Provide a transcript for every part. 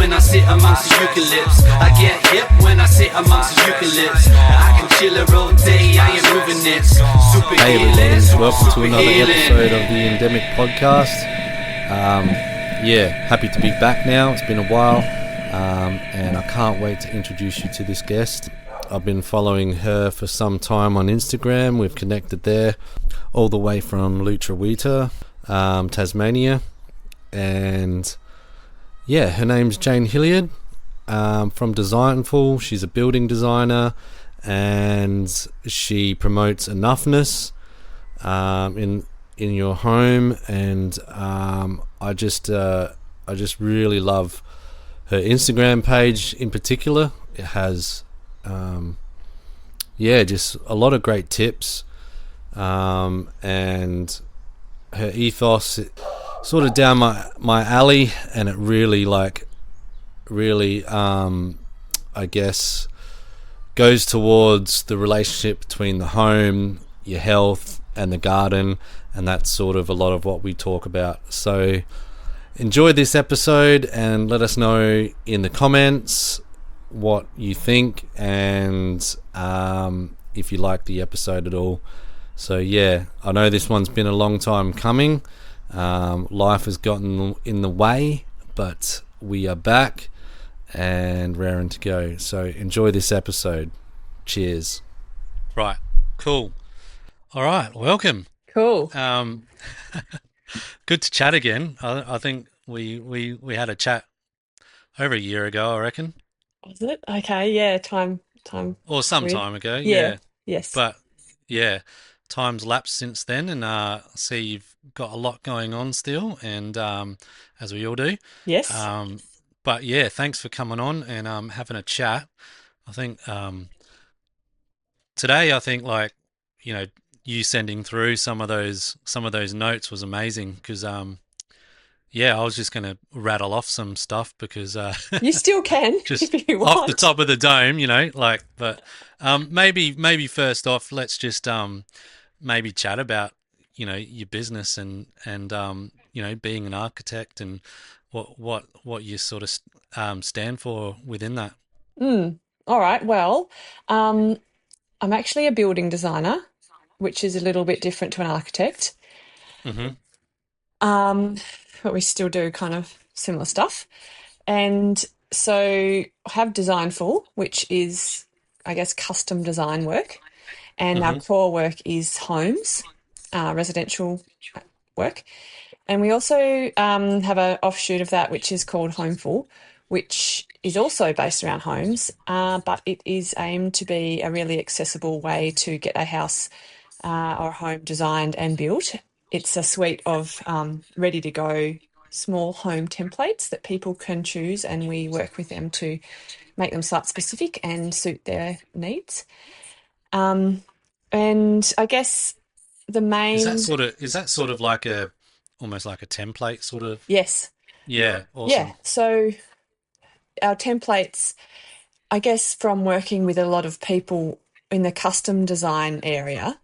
when I sit amongst the eucalypts. I get hip when I sit amongst the eucalypts. I can chill it all day, I ain't moving it. Super Hey everybody, welcome to another episode of the Endemic Podcast. Happy to be back now. It's been a while, and I can't wait to introduce you to this guest. I've been following her for some time on Instagram. We've connected there all the way from Lutruwita, Tasmania. And yeah, her name's Jane Hilliard from Designful. She's a building designer and she promotes enoughness in your home. And I just really love her Instagram page in particular. It has just a lot of great tips, and her ethos sort of down my alley, and it really I guess goes towards the relationship between the home, your health, and the garden, and that's sort of a lot of what we talk about. So enjoy this episode and let us know in the comments what you think, and if you like the episode at all. So yeah, I know this one's been a long time coming. Life has gotten in the way, but we are back and raring to go. So enjoy this episode. Cheers. Right, cool. All right, welcome. Cool. Good to chat again. I think we had a chat over a year ago, I reckon. Was it? Okay, yeah, time. Or some weird. time ago, Yeah. Yes. But yeah, time's lapsed since then, and I see you've got a lot going on still, and as we all do. Yes. But yeah, thanks for coming on and having a chat. I think today, you sending through some of those notes was amazing, because I was just going to rattle off some stuff because you still can just if you want. Off the top of the dome, but maybe first off, let's just maybe chat about your business and being an architect and what you sort of stand for within that. All right. Well, I'm actually a building designer, which is a little bit different to an architect. Mm-hmm. But we still do kind of similar stuff. And so I have Designful, which is, I guess, custom design work. And our core work is homes, residential work. And we also have an offshoot of that, which is called Homeful, which is also based around homes, but it is aimed to be a really accessible way to get a house or a home designed and built. It's a suite of ready-to-go small home templates that people can choose, and we work with them to make them site-specific and suit their needs. And I guess the main... Is that sort of like almost like a template sort of? Yes. Yeah, awesome. Yeah, so our templates, I guess from working with a lot of people in the custom design area,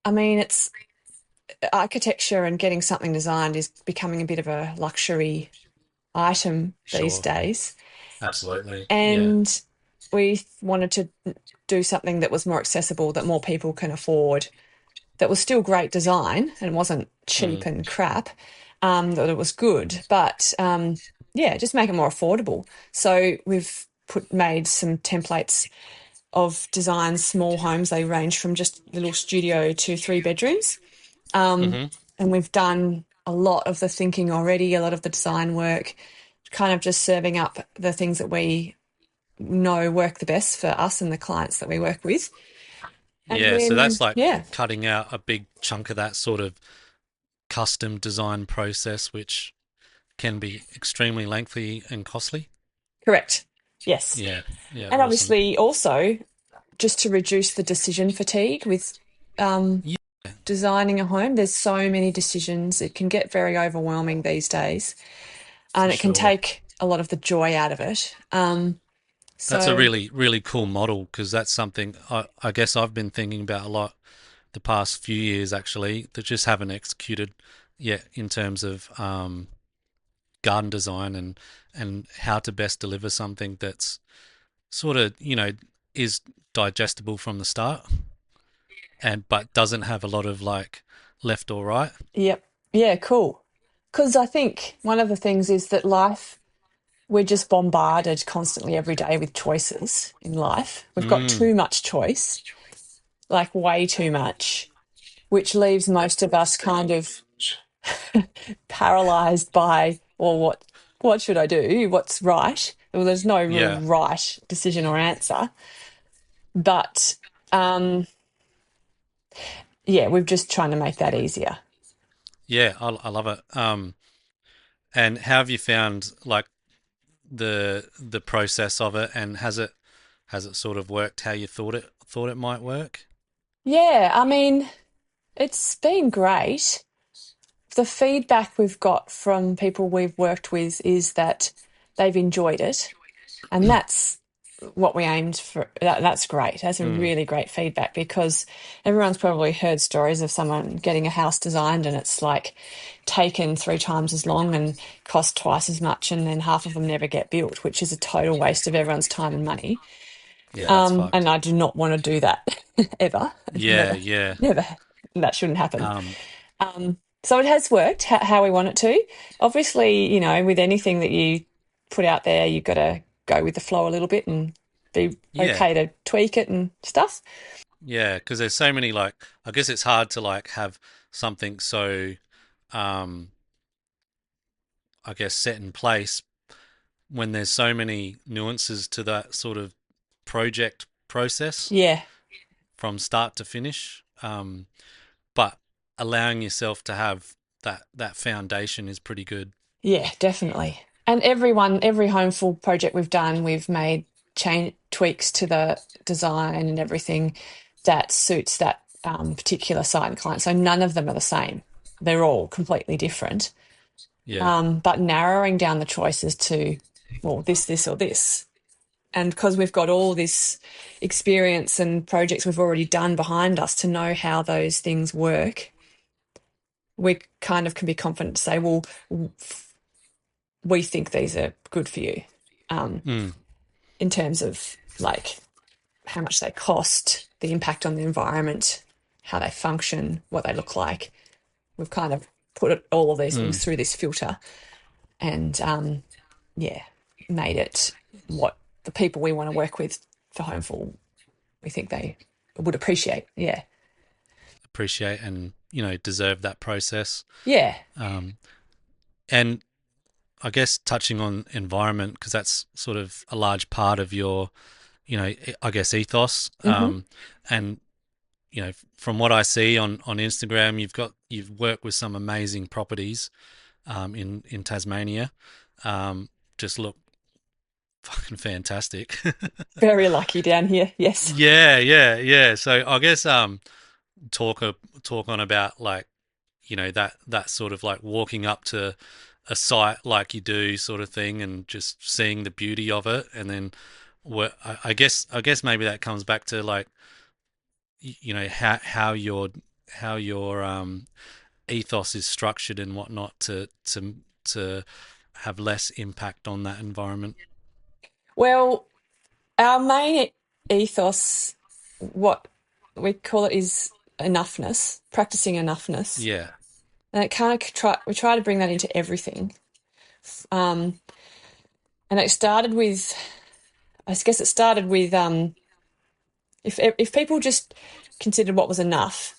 I mean, it's architecture and getting something designed is becoming a bit of a luxury item these days. Absolutely. And we wanted to do something that was more accessible, that more people can afford, that was still great design and wasn't cheap and crap, that it was good, but just make it more affordable. So we've made some templates of designs, small homes. They range from just little studio to 3 bedrooms. And we've done a lot of the thinking already, a lot of the design work, kind of just serving up the things that we know work the best for us and the clients that we work with. And so that's like cutting out a big chunk of that sort of custom design process, which can be extremely lengthy and costly. Correct. Yes. Yeah. And awesome. obviously also just to reduce the decision fatigue with designing a home. There's so many decisions. It can get very overwhelming these days, and it can take a lot of the joy out of it. That's a really, really cool model, because that's something I guess I've been thinking about a lot the past few years, actually, that just haven't executed yet in terms of garden design and how to best deliver something that's sort of, is digestible from the start and but doesn't have a lot of like left or right. Yep. Yeah, cool. Because I think one of the things is that life, we're just bombarded constantly every day with choices in life. We've got Mm, too much choice, like way too much, which leaves most of us kind of paralyzed by, well, what should I do? What's right? Well, there's no real yeah. right decision or answer. But um, yeah, we're just trying to make that easier. Yeah, I love it. And how have you found like the process of it, and has it sort of worked how you thought it might work? Yeah, I mean, it's been great. The feedback we've got from people we've worked with is that they've enjoyed it, and that's what we aimed for. That's great. That's a Mm, really great feedback because everyone's probably heard stories of someone getting a house designed and it's like taken 3 times as long and cost twice as much, and then half of them never get built, which is a total waste of everyone's time and money. yeah, that's And fucked. I do not want to do that ever. Yeah, Never, yeah. never. That shouldn't happen. Um, So it has worked how we want it to. Obviously, with anything that you put out there, you've got to go with the flow a little bit and be yeah, okay to tweak it and stuff. yeah, because there's so many like I guess it's hard to like have something so um I guess set in place when there's so many nuances to that sort of project process Yeah, from start to finish. But allowing yourself to have that foundation is pretty good. yeah, definitely. And every homeful project we've done, we've made change tweaks to the design and everything that suits that particular site and client. So none of them are the same. They're all completely different. Yeah, But narrowing down the choices to, well, this, or this. And because we've got all this experience and projects we've already done behind us to know how those things work, we kind of can be confident to say, well, we think these are good for you, um, mm, in terms of like how much they cost, the impact on the environment, how they function, what they look like. We've kind of put all of these things mm. through this filter and, yeah, made it what the people we want to work with for Homeful, we think they would appreciate. Yeah. Appreciate and deserve that process. Yeah. Um, and I guess touching on environment because that's sort of a large part of your I guess ethos. Hmm. And from what I see on Instagram, you've worked with some amazing properties in Tasmania. Just look fucking fantastic. Very lucky down here. Yes. Yeah, yeah, yeah. So I guess talk talk on about like that sort of like walking up to a site like you do sort of thing and just seeing the beauty of it and then I guess maybe that comes back to like how your ethos is structured and whatnot to have less impact on that environment. Well, our main ethos, what we call it, is enoughness, practicing enoughness. Yeah. And it kind of we try to bring that into everything. Um, and it started with, I guess it started with, if people just considered what was enough,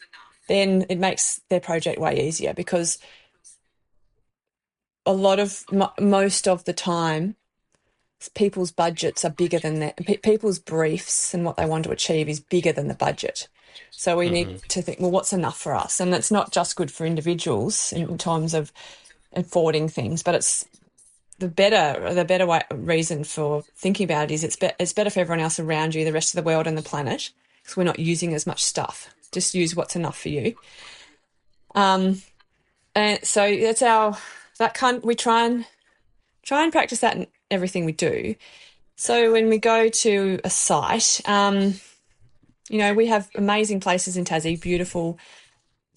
then it makes their project way easier because a lot of most of the time people's budgets are bigger than that. People's briefs and what they want to achieve is bigger than the budget. So we need Hmm. to think, well, what's enough for us? And it's not just good for individuals in terms of affording things, but it's the better reason for thinking about it is it's better for everyone else around you, the rest of the world and the planet, because we're not using as much stuff. Just use what's enough for you. Um, and so that's our that kind. We try and practice that in everything we do. So when we go to a site, we have amazing places in Tassie, beautiful,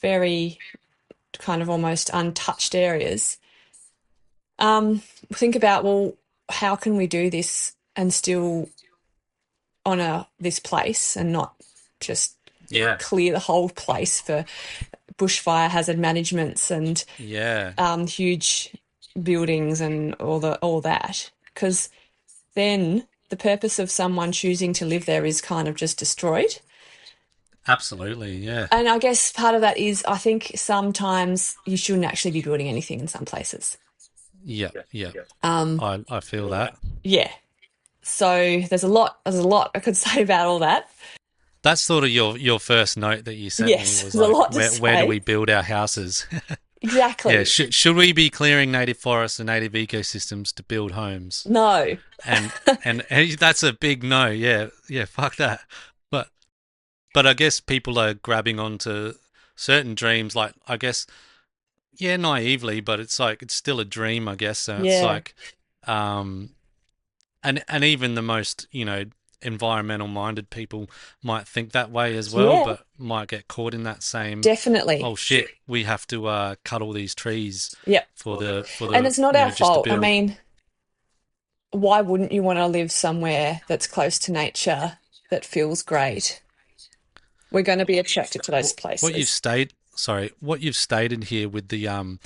very kind of almost untouched areas. think about, well, how can we do this and still honour this place and not just Yeah. clear the whole place for bushfire hazard managements and Yeah. huge buildings and all that, because then the purpose of someone choosing to live there is kind of just destroyed. Absolutely. Yeah. And I guess part of that is I think sometimes you shouldn't actually be building anything in some places. Yeah. Yeah. Um, I feel that. yeah. So there's a lot I could say about all that. That's sort of your first note that you sent me Yes, was there's a like, lot to where do say. we build our houses? Yeah, Exactly. should we be clearing native forests and native ecosystems to build homes? No. And and that's a big no. Yeah, yeah, fuck that. But I guess people are grabbing onto certain dreams, like I guess, yeah, naively, but it's like it's still a dream, I guess. So it's Yeah. like, um, and even the most environmental minded people might think that way as well, Yeah, but might get caught in that same, definitely. oh shit, we have to cut all these trees Yep. for And the it's not our just to fault. I build. mean, why wouldn't you want to live somewhere that's close to nature that feels great? We're going to be attracted to those What you've places. what you've stated here with the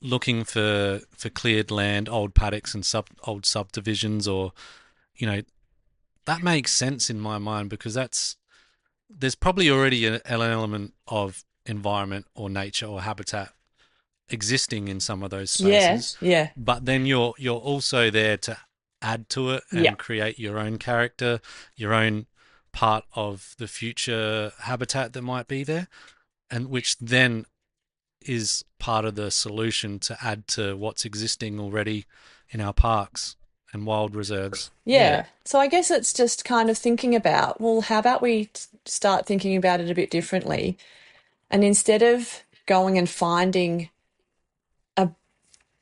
looking for cleared land, old paddocks and old subdivisions, or you know, that makes sense in my mind because there's probably already an element of environment or nature or habitat existing in some of those Yeah, spaces, yeah, but then you're also there to add to it yeah, and create your own character, your own part of the future habitat that might be there, and which then is part of the solution to add to what's existing already in our parks and wild reserves. Yeah. yeah. So I guess it's just kind of thinking about, well, how about we start thinking about it a bit differently? And instead of going and finding a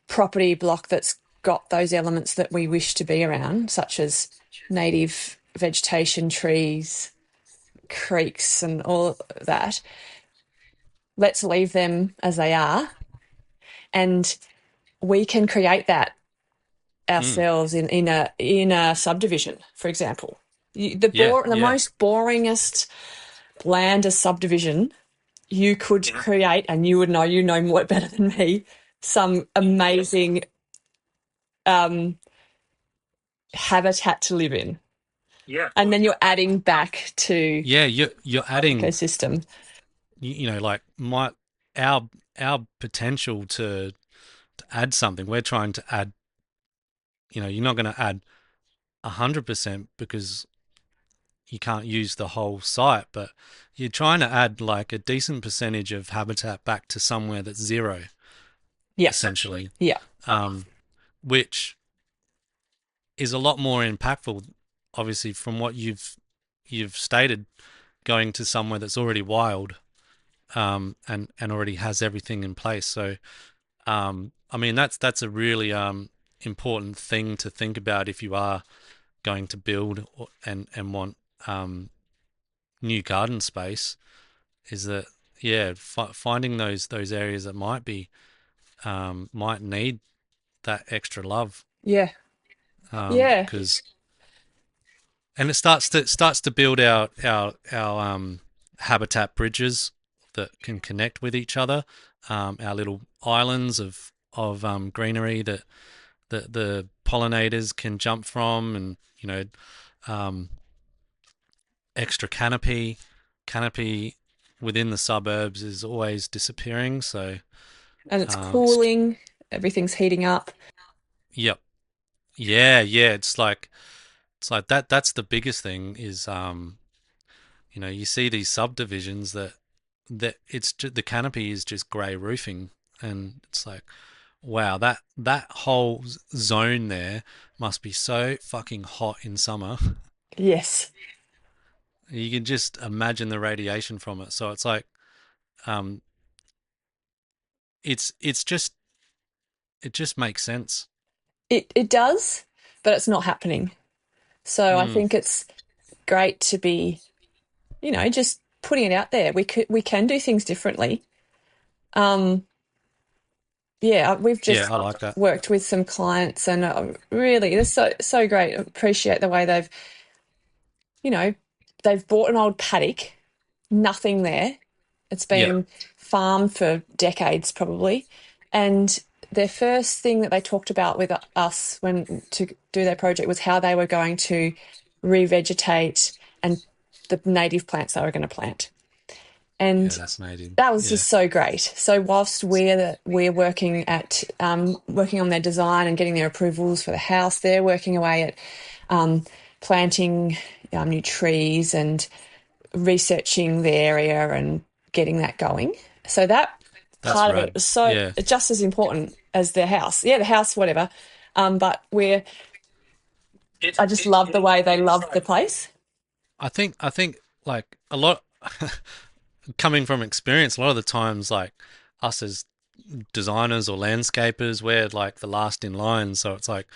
property block that's got those elements that we wish to be around, such as native vegetation, trees, creeks, and all that, let's leave them as they are. And we can create that Mm. ourselves in a subdivision, for example. Yeah. The Yeah. most boringest, blandest subdivision you could create, and you know more better than me, some amazing um, habitat to live in. And then you're adding back to Yeah. You're adding, ecosystem. like our potential to add something. We're trying to add. You're not going to add 100% because you can't use the whole site, but you're trying to add like a decent percentage of habitat back to somewhere that's zero, Yeah, essentially, yeah, um, which is a lot more impactful, obviously, from what you've stated, going to somewhere that's already wild, and already has everything in place. So, I mean, that's a really important thing to think about if you are going to build and want new garden space, is that yeah, finding those areas that might need that extra love, yeah, yeah. because and it starts to build our habitat bridges that can connect with each other, our little islands of greenery that the pollinators can jump from, and um, extra canopy within the suburbs is always disappearing. So, And it's it's, cooling, everything's heating up. yep, yeah, yeah. It's like that. That's the biggest thing is you see these subdivisions that the canopy is just grey roofing, and it's like, wow, that whole zone there must be so fucking hot in summer. Yes. You can just imagine the radiation from it. So it's like, um, it's just it just makes sense. It does, but it's not happening. So I Mm, think it's great to be, just putting it out there. We can do things differently. Um, Yeah, we've Yeah, just I like that. worked with some clients, and really, it's so great. Appreciate the way you know, they've bought an old paddock, nothing there. It's Yeah, been farmed for decades probably. And their first thing that they talked about with us when to do their project was how they were going to revegetate and the native plants they were going to plant. yeah, And that's amazing. that was Yeah, just so great. So whilst we're working at working on their design and getting their approvals for the house, they're working away at planting new trees and researching the area and getting that going. So that that's part of it rad. was so Yeah, just as important as the house. Yeah, the house, whatever. But I just love the way they loved the place. I think like a lot coming from experience, a lot of the times like us as designers or landscapers, we're like the last in line. So it's like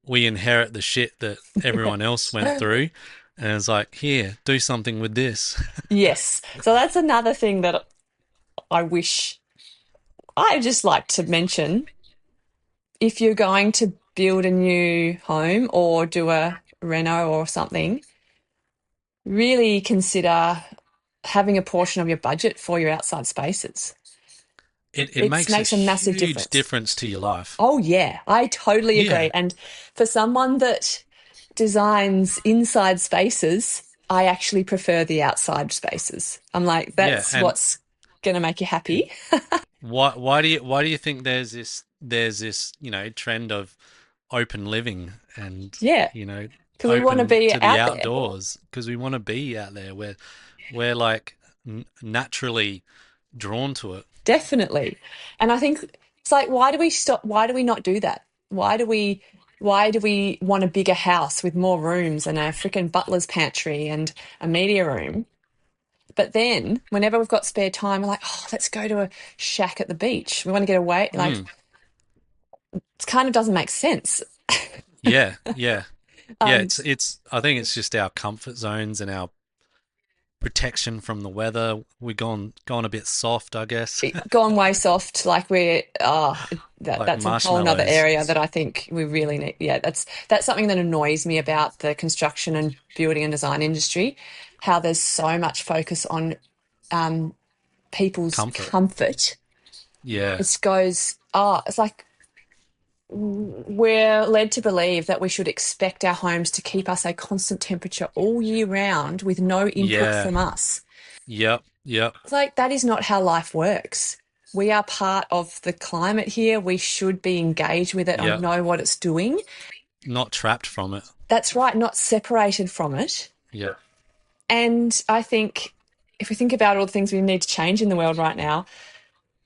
we inherit the shit that everyone else went through. And it's like, here, do something with this. Yes. So that's another thing that I wish I just like to mention. If you're going to build a new home or do a reno or something, really consider having a portion of your budget for your outside spaces. It It makes a makes a massive huge difference. difference to your life. Oh, yeah, I totally agree. Yeah. And for someone that designs inside spaces, I actually prefer the outside spaces. I'm like, Yeah. that's And what's going to make you happy. why do you think there's this trend of open living and Yeah, you know because we want to open be to the out there. outdoors because we want to be out there where we're like naturally drawn to it. Definitely. And I think it's like, why do we stop? Why do we not do that? Why do we want a bigger house with more rooms and a freaking butler's pantry and a media room? But then whenever we've got spare time, we're like, oh, let's go to a shack at the beach. We want to get away. Like, Mm, it kind of doesn't make sense. yeah, yeah, yeah. Um, It's I think it's just our comfort zones and our protection from the weather. We're gone a bit soft, I guess, Gone way soft. Like like that's a whole nother marshmallows. area that I think we really need. Yeah, that's something that annoys me about the construction and building and design industry, how there's so much focus on um, people's Comfort. comfort. Yeah, It's like we're led to believe that we should expect our homes to keep us a constant temperature all year round with no input yeah, from us. yep, yep, It's like that is not how life works. We are part of the climate here. We should be engaged with it and yep. know what it's doing. Not trapped from it. That's right, not separated from it. Yeah, And I think if we think about all the things we need to change in the world right now,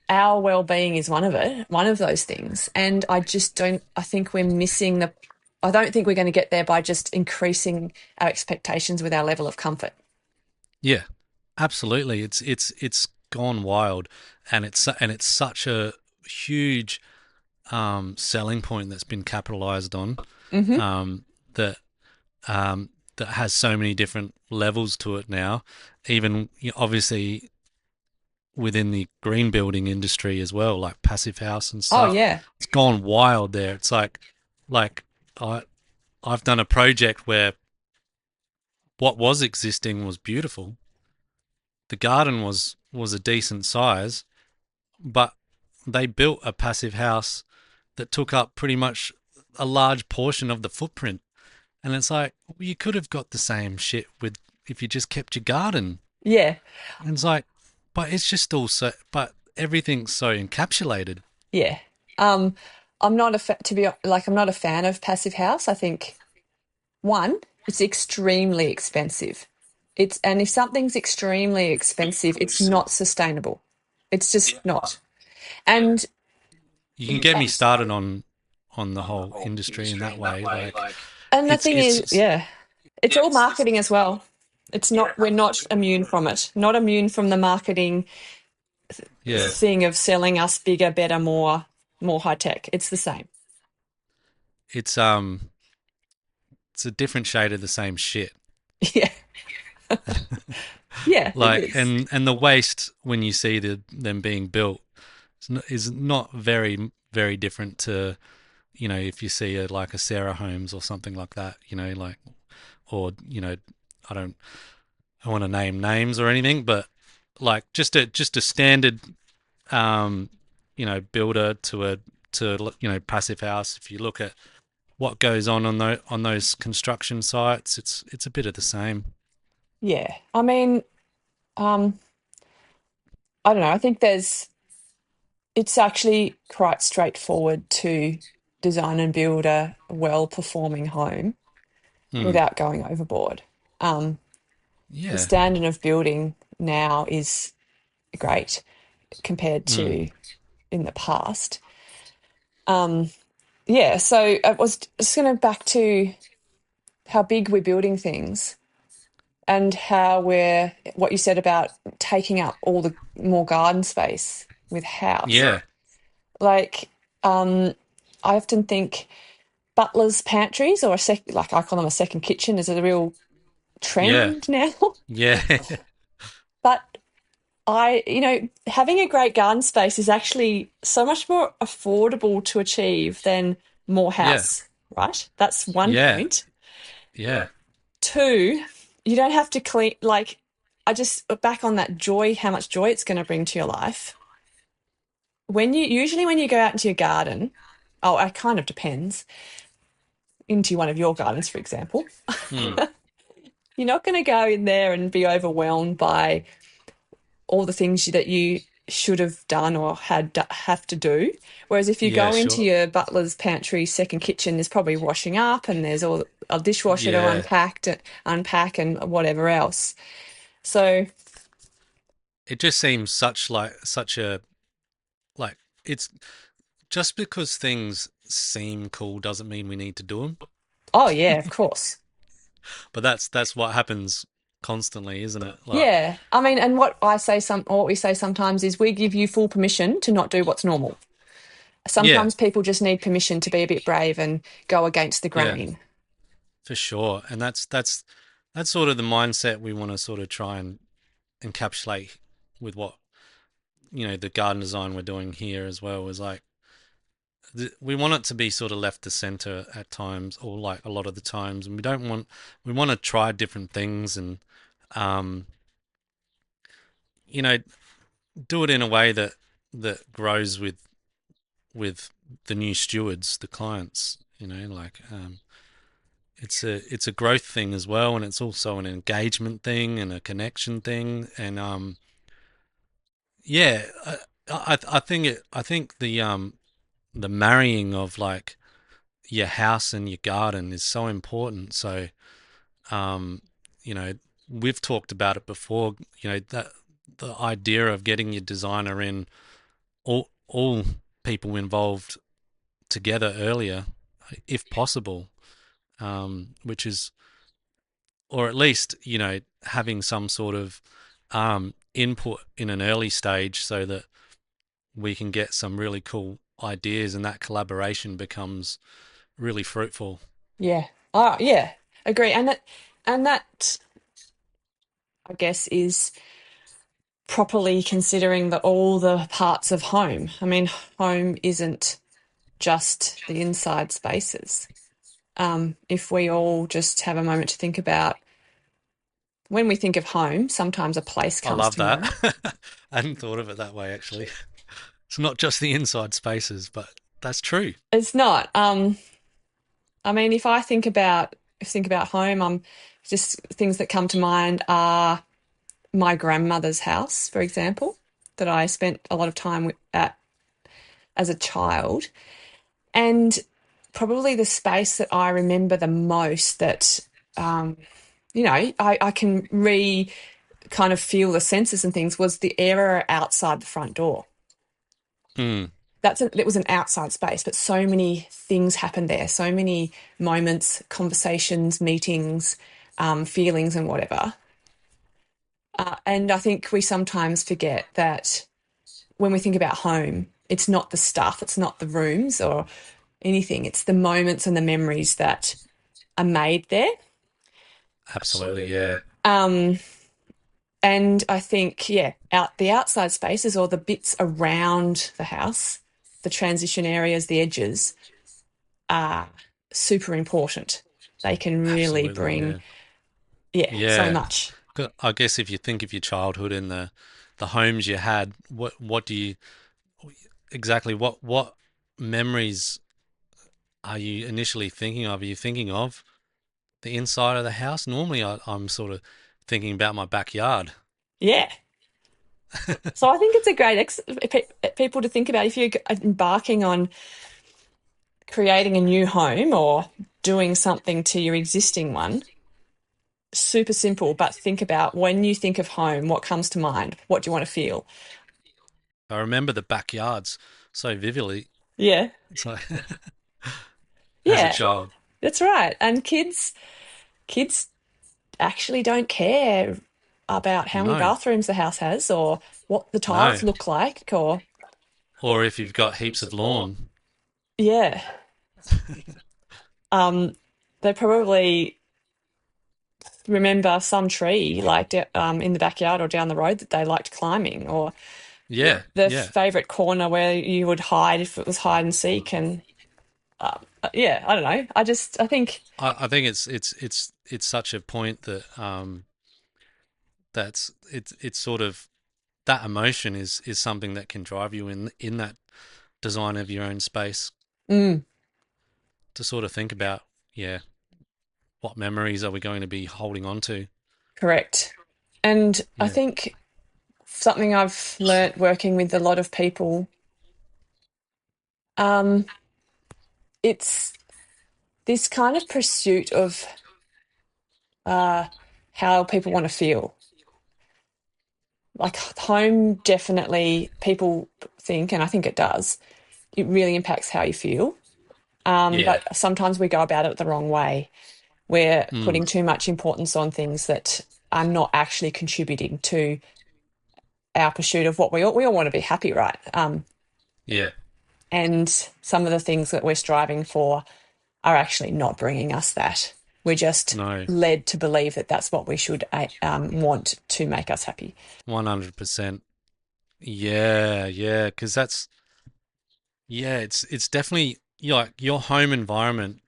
our well-being is one of those things. And I think we're missing I don't think we're going to get there by just increasing our expectations with our level of comfort. yeah, absolutely. It's gone wild, and it's such a huge selling point that's been capitalized on, Hmm. um, that that has so many different levels to it now. Even obviously within the green building industry as well, like passive house and Oh, stuff. yeah. It's gone wild there. It's like I I've done a project where what was existing was beautiful. The garden was a decent size, but they built a passive house that took up pretty much a large portion of the footprint. And it's like, well, you could have got the same shit with if you just kept your garden. Yeah. And it's like, but it's just all so, but everything's so encapsulated. Yeah. Um, I'm not I'm not a fan of passive house. I think one, it's extremely expensive. And if something's extremely expensive, it's not sustainable. It's just not. And You can get me started on the whole industry in that way. Like and the it's thing it's is, just yeah, it's all marketing as well. We're not immune from it. Not immune from the marketing yeah, thing of selling us bigger, better, more high tech. It's the same. it's um it's a different shade of the same shit. Yeah. Yeah, it Like is. and the waste when you see them being built, is not very very different to, if you see like a Sarah Holmes or something like that, like, or I don't I want to name names or anything, but like just a standard builder to passive house. If you look at what goes on those construction sites, it's a bit of the same. Yeah. I mean, um, I don't know. I think it's actually quite straightforward to design and build a well-performing home Mm, without going overboard. Um, the yeah. standard of building now is great compared Mm, to in the past. Um, yeah, so I was just going to back to how big we're building things and how what you said about taking up all the more garden space with house. yeah. Like, I often think butlers' pantries or like I call them a second kitchen is a real Yeah. trend now. Yeah. But having a great garden space is actually so much more affordable to achieve than more Yeah. house, right? That's one Yeah. point. Yeah. Two, you don't have to clean, like, I just back on that joy, how much joy it's going to bring to your life. Usually when you go out into your garden, oh, it kind of depends, into one of your gardens, for example, Mm, you're not going to go in there and be overwhelmed by all the things that you should have done or have to do. Whereas if you yeah, go into sure. your butler's pantry second kitchen, there's probably washing up and there's all a dishwasher to Yeah. unpack and whatever else. So, It just seems such a like it's just because things seem cool doesn't mean we need to do them. oh yeah, of course. But that's what happens constantly, isn't it? Like, Yeah. I mean, and what we say sometimes is we give you full permission to not do what's normal. yeah, Sometimes people just need permission to be a bit brave and go against the yeah, grain. for sure. And that's sort of the mindset we want to sort of try and encapsulate with what the garden design we're doing here as well is like we want it to be sort of left to center at times, or like a lot of the times, and we want to try different things and um you know do it in a way that grows with the new stewards, the clients. Like it's a growth thing as well, and it's also an engagement thing and a connection thing, and yeah, I think the marrying of like your house and your garden is so important. So um, you know, we've talked about it before. That the idea of getting your designer in, all people involved together earlier, if possible, which is, or at least having some sort of input in an early stage so that we can get some really cool ideas and that collaboration becomes really fruitful. Yeah. Oh, yeah. Agree. And that I guess is properly considering all the parts of home. I mean, home isn't just the inside spaces. If we all just have a moment to think about when we think of home, sometimes a place I comes love to that. mind. I hadn't thought of it that way actually. It's not just the inside spaces, but that's true. It's not. I mean, if I think about home, just things that come to mind are my grandmother's house, for example, that I spent a lot of time at as a child. And probably the space that I remember the most that, um, I can kind of feel the senses and things was the area outside the front door. Mm, It was an outside space, but so many things happened there, so many moments, conversations, meetings, feelings, and whatever. And I think we sometimes forget that when we think about home, it's not the stuff, it's not the rooms or anything, it's the moments and the memories that are made there. absolutely, yeah. Um, And I think, yeah, out the outside spaces or the bits around the house, the transition areas, the edges are super important. They can really Absolutely, bring, yeah. yeah, so Yeah. much. I guess if you think of your childhood and the homes you had, what do you exactly what memories are you initially thinking of? Are you thinking of the inside of the house? Normally, I'm sort of thinking about my backyard. Yeah. So I think it's a great people to think about if you're embarking on creating a new home or doing something to your existing one. Super simple, but think about when you think of home, what comes to mind? What do you want to feel? I remember the backyards so vividly. Yeah. So as a Yeah, child, that's right. And kids actually don't care about how many no, bathrooms the house has or what the no. tiles look like or Or if you've got heaps of lawn, yeah. Um they probably remember some tree like in the backyard or down the road that they liked climbing or yeah, the yeah. favorite corner where you would hide if it was hide and seek and yeah, I don't know. I think I think it's such a point that it's sort of that emotion is something that can drive you in that design of your own space mm, to sort of think about, yeah, what memories are we going to be holding on to? correct. And I Yeah, think something I've learnt working with a lot of people, um, it's this kind of pursuit of uh, how people want to feel. Like home, definitely people think, and I think it does, it really impacts how you feel. yeah, But sometimes we go about it the wrong way. We're mm, putting too much importance on things that are not actually contributing to our pursuit of what we all want to be happy, right? yeah, And some of the things that we're striving for are actually not bringing us that. We're just no, led to believe that that's what we should want to make us happy. 100%. Yeah, yeah, because that's yeah, it's definitely like your home environment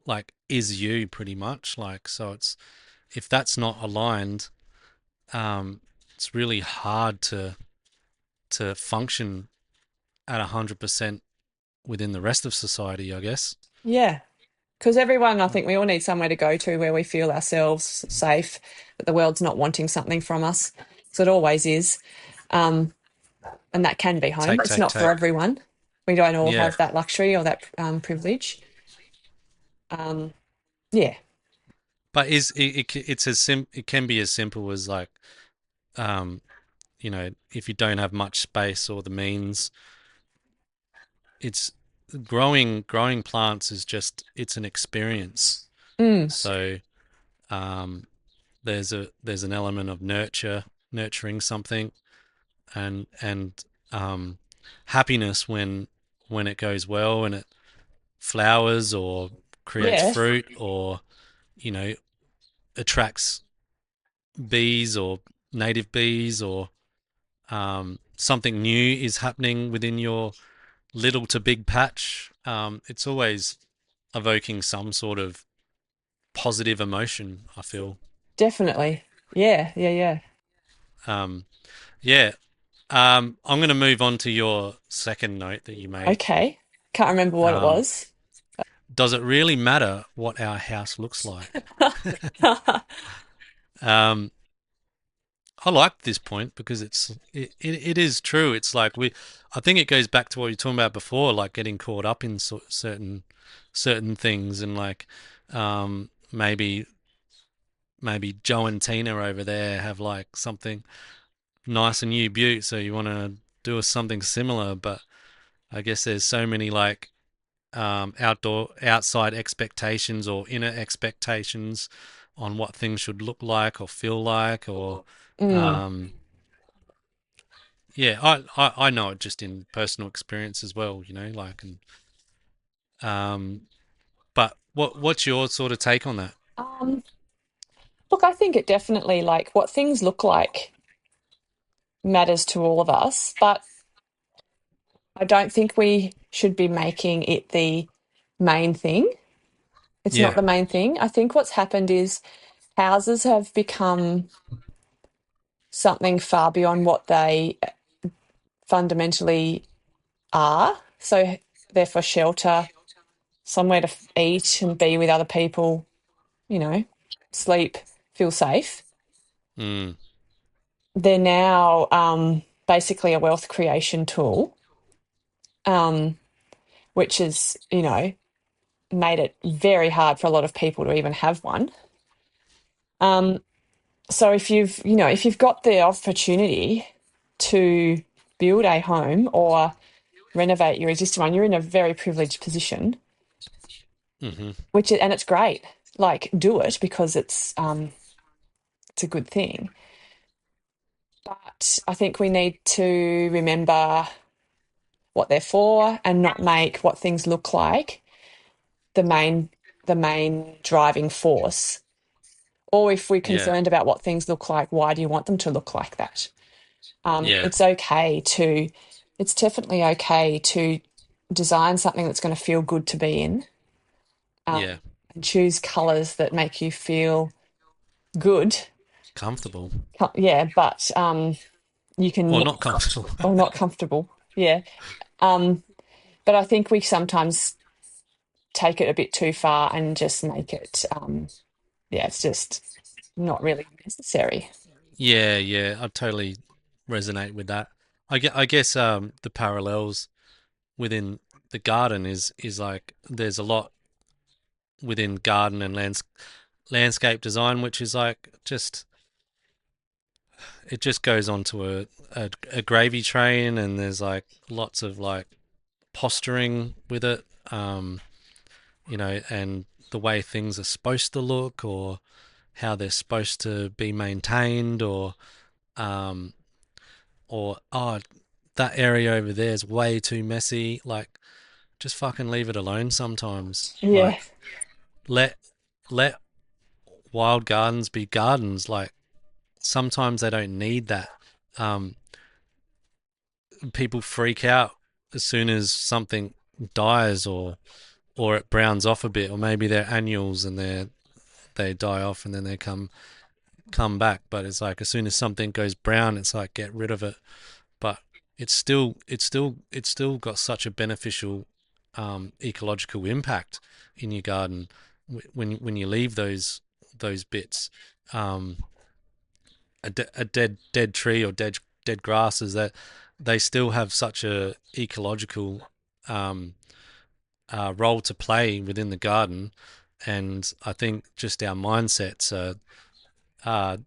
like is you pretty much like so it's if that's not aligned, um, it's really hard to function at 100% within the rest of society, I guess. Yeah, because everyone, I think we all need somewhere to go to where we feel ourselves safe, that the world's not wanting something from us. So it always is. Um, and that can be home. Take, It's take, not for take. everyone. We don't all Yeah, have that luxury or that privilege. Um, yeah, but it's as it can be as simple as like um, if you don't have much space or the means, it's growing plants is just it's an experience. mm, So um, there's an element of nurturing something and happiness when it goes well and it flowers or creates yeah, fruit or you know attracts bees or native bees or something new is happening within your little to big patch. It's always evoking some sort of positive emotion, I feel. definitely. Yeah, yeah, yeah. Um, yeah. I'm going to move on to your second note that you made. Okay. Can't remember what it Um, was. does it really matter what our house looks like? Um, I like this point because it is true. It's like I think it goes back to what you were talking about before, like getting caught up in certain things and like maybe Joe and Tina over there have like something nice and new beaut, so you want to do something similar, but I guess there's so many like outside expectations or inner expectations on what things should look like or feel like or Mm, um, yeah, I know it just in personal experience as well, like and but what's your sort of take on that? um, Look, I think it definitely, like, what things look like matters to all of us, but I don't think we should be making it the main thing. It's not Yeah, the main thing. I think what's happened is houses have become something far beyond what they fundamentally are. So they're for shelter, somewhere to eat and be with other people, you know, sleep, feel safe. mm, They're now basically a wealth creation tool, um, which is, made it very hard for a lot of people to even have one. Um, so if you've got the opportunity to build a home or renovate your existing one, you're in a very privileged position, hmm and it's great. Like, do it because it's a good thing. But I think we need to remember what they're for and not make what things look like the main the main driving force. Or if we're yeah, concerned about what things look like, why do you want them to look like that? yeah, It's okay to, it's definitely okay to design something that's going to feel good to be in, yeah. and choose colours that make you feel good. Comfortable Yeah, but you or can, not comfortable? or not comfortable. Yeah. Um, but I think we sometimes take it a bit too far and just make it, yeah, it's just not really necessary. Yeah, yeah. I totally resonate with that. I guess the parallels within the garden is like there's a lot within garden and landscape design, which is like just it just goes onto a gravy train, and there's like lots of like posturing with it, and the way things are supposed to look, or how they're supposed to be maintained, um, or that area over there is way too messy. Like, just fucking leave it alone sometimes. Yeah, Like, let let wild gardens be gardens. Like, sometimes they don't need that. Um, People freak out as soon as something dies, or it browns off a bit, or maybe they're annuals and they die off and then they come back. But it's like as soon as something goes brown, it's like get rid of it. But it's still got such a beneficial ecological impact in your garden when you leave those bits. Um, a dead tree or dead grasses, that they still have such a ecological um, role to play within the garden. And I think just our mindsets are,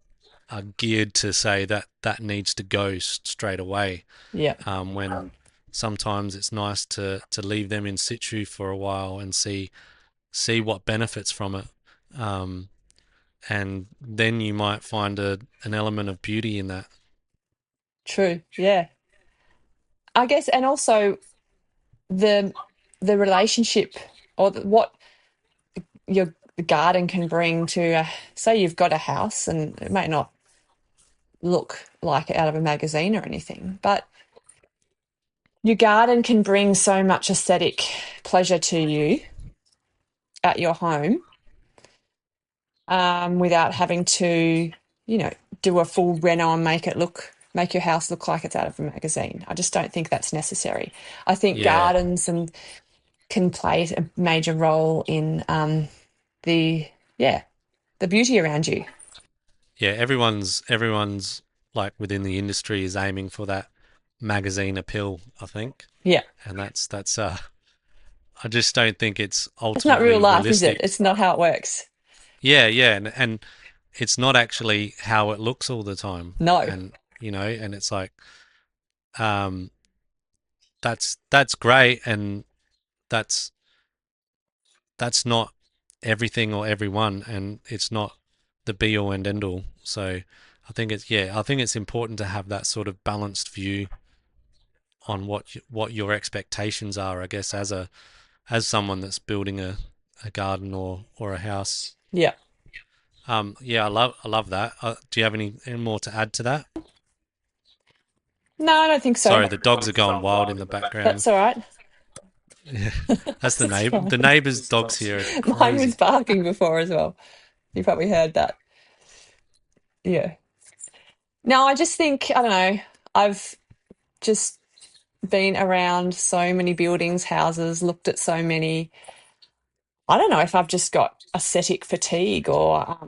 are geared to say that that needs to go straight away. yeah, When sometimes it's nice to leave them in situ for a while and see what benefits from it. Um, and then you might find an element of beauty in that. true. Yeah. I guess, and also the the relationship or what your the garden can bring to, say you've got a house and it may not look like it out of a magazine or anything, but your garden can bring so much aesthetic pleasure to you at your home, without having to, you know, do a full reno and make your house look like it's out of a magazine. I just don't think that's necessary. I think Yeah, gardens and can play a major role in, the yeah, the beauty around you. yeah. Everyone's like within the industry is aiming for that magazine appeal, I think, Yeah. and that's. I just don't think it's It's not real ultimately life, is it? realistic. It's not how it works. Yeah, yeah, and it's not actually how it looks all the time, No. and and it's like, um, that's great, and that's that's not everything or everyone, and it's not the be all and end all. So I think it's important to have that sort of balanced view on what your expectations are, I guess, as someone that's building a garden or a house. Yeah. Yeah, I love that. Do you have any more to add to that? No, I don't think so. Sorry, the dogs are going wild in the background. That's all right. Yeah, that's the That's neighbor. fine. The neighbor's dogs here are Mine was crazy. barking before as well. You probably heard that. Yeah. No, I just think, I don't know, I've just been around so many buildings, houses, looked at so many. I don't know if I've just got aesthetic fatigue or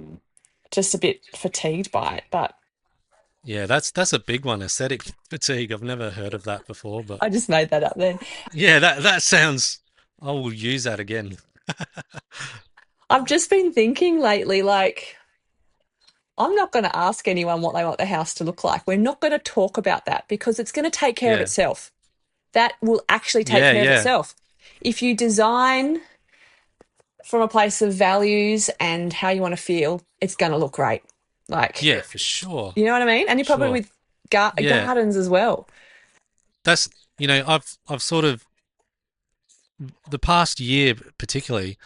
just a bit fatigued by it, but Yeah, that's a big one. Aesthetic fatigue. I've never heard of that before, but I just made that up then. yeah, that sounds. I will use that again. I've just been thinking lately, like, I'm not going to ask anyone what they want their house to look like. We're not going to talk about that because it's going to take care of Yeah, itself. That will actually take yeah, care of yeah, itself. If you design from a place of values and how you want to feel, it's going to look great. Like, yeah, for sure, you know what I mean? And you're probably sure. with Yeah, gardens as well. that's I've sort of the past year particularly.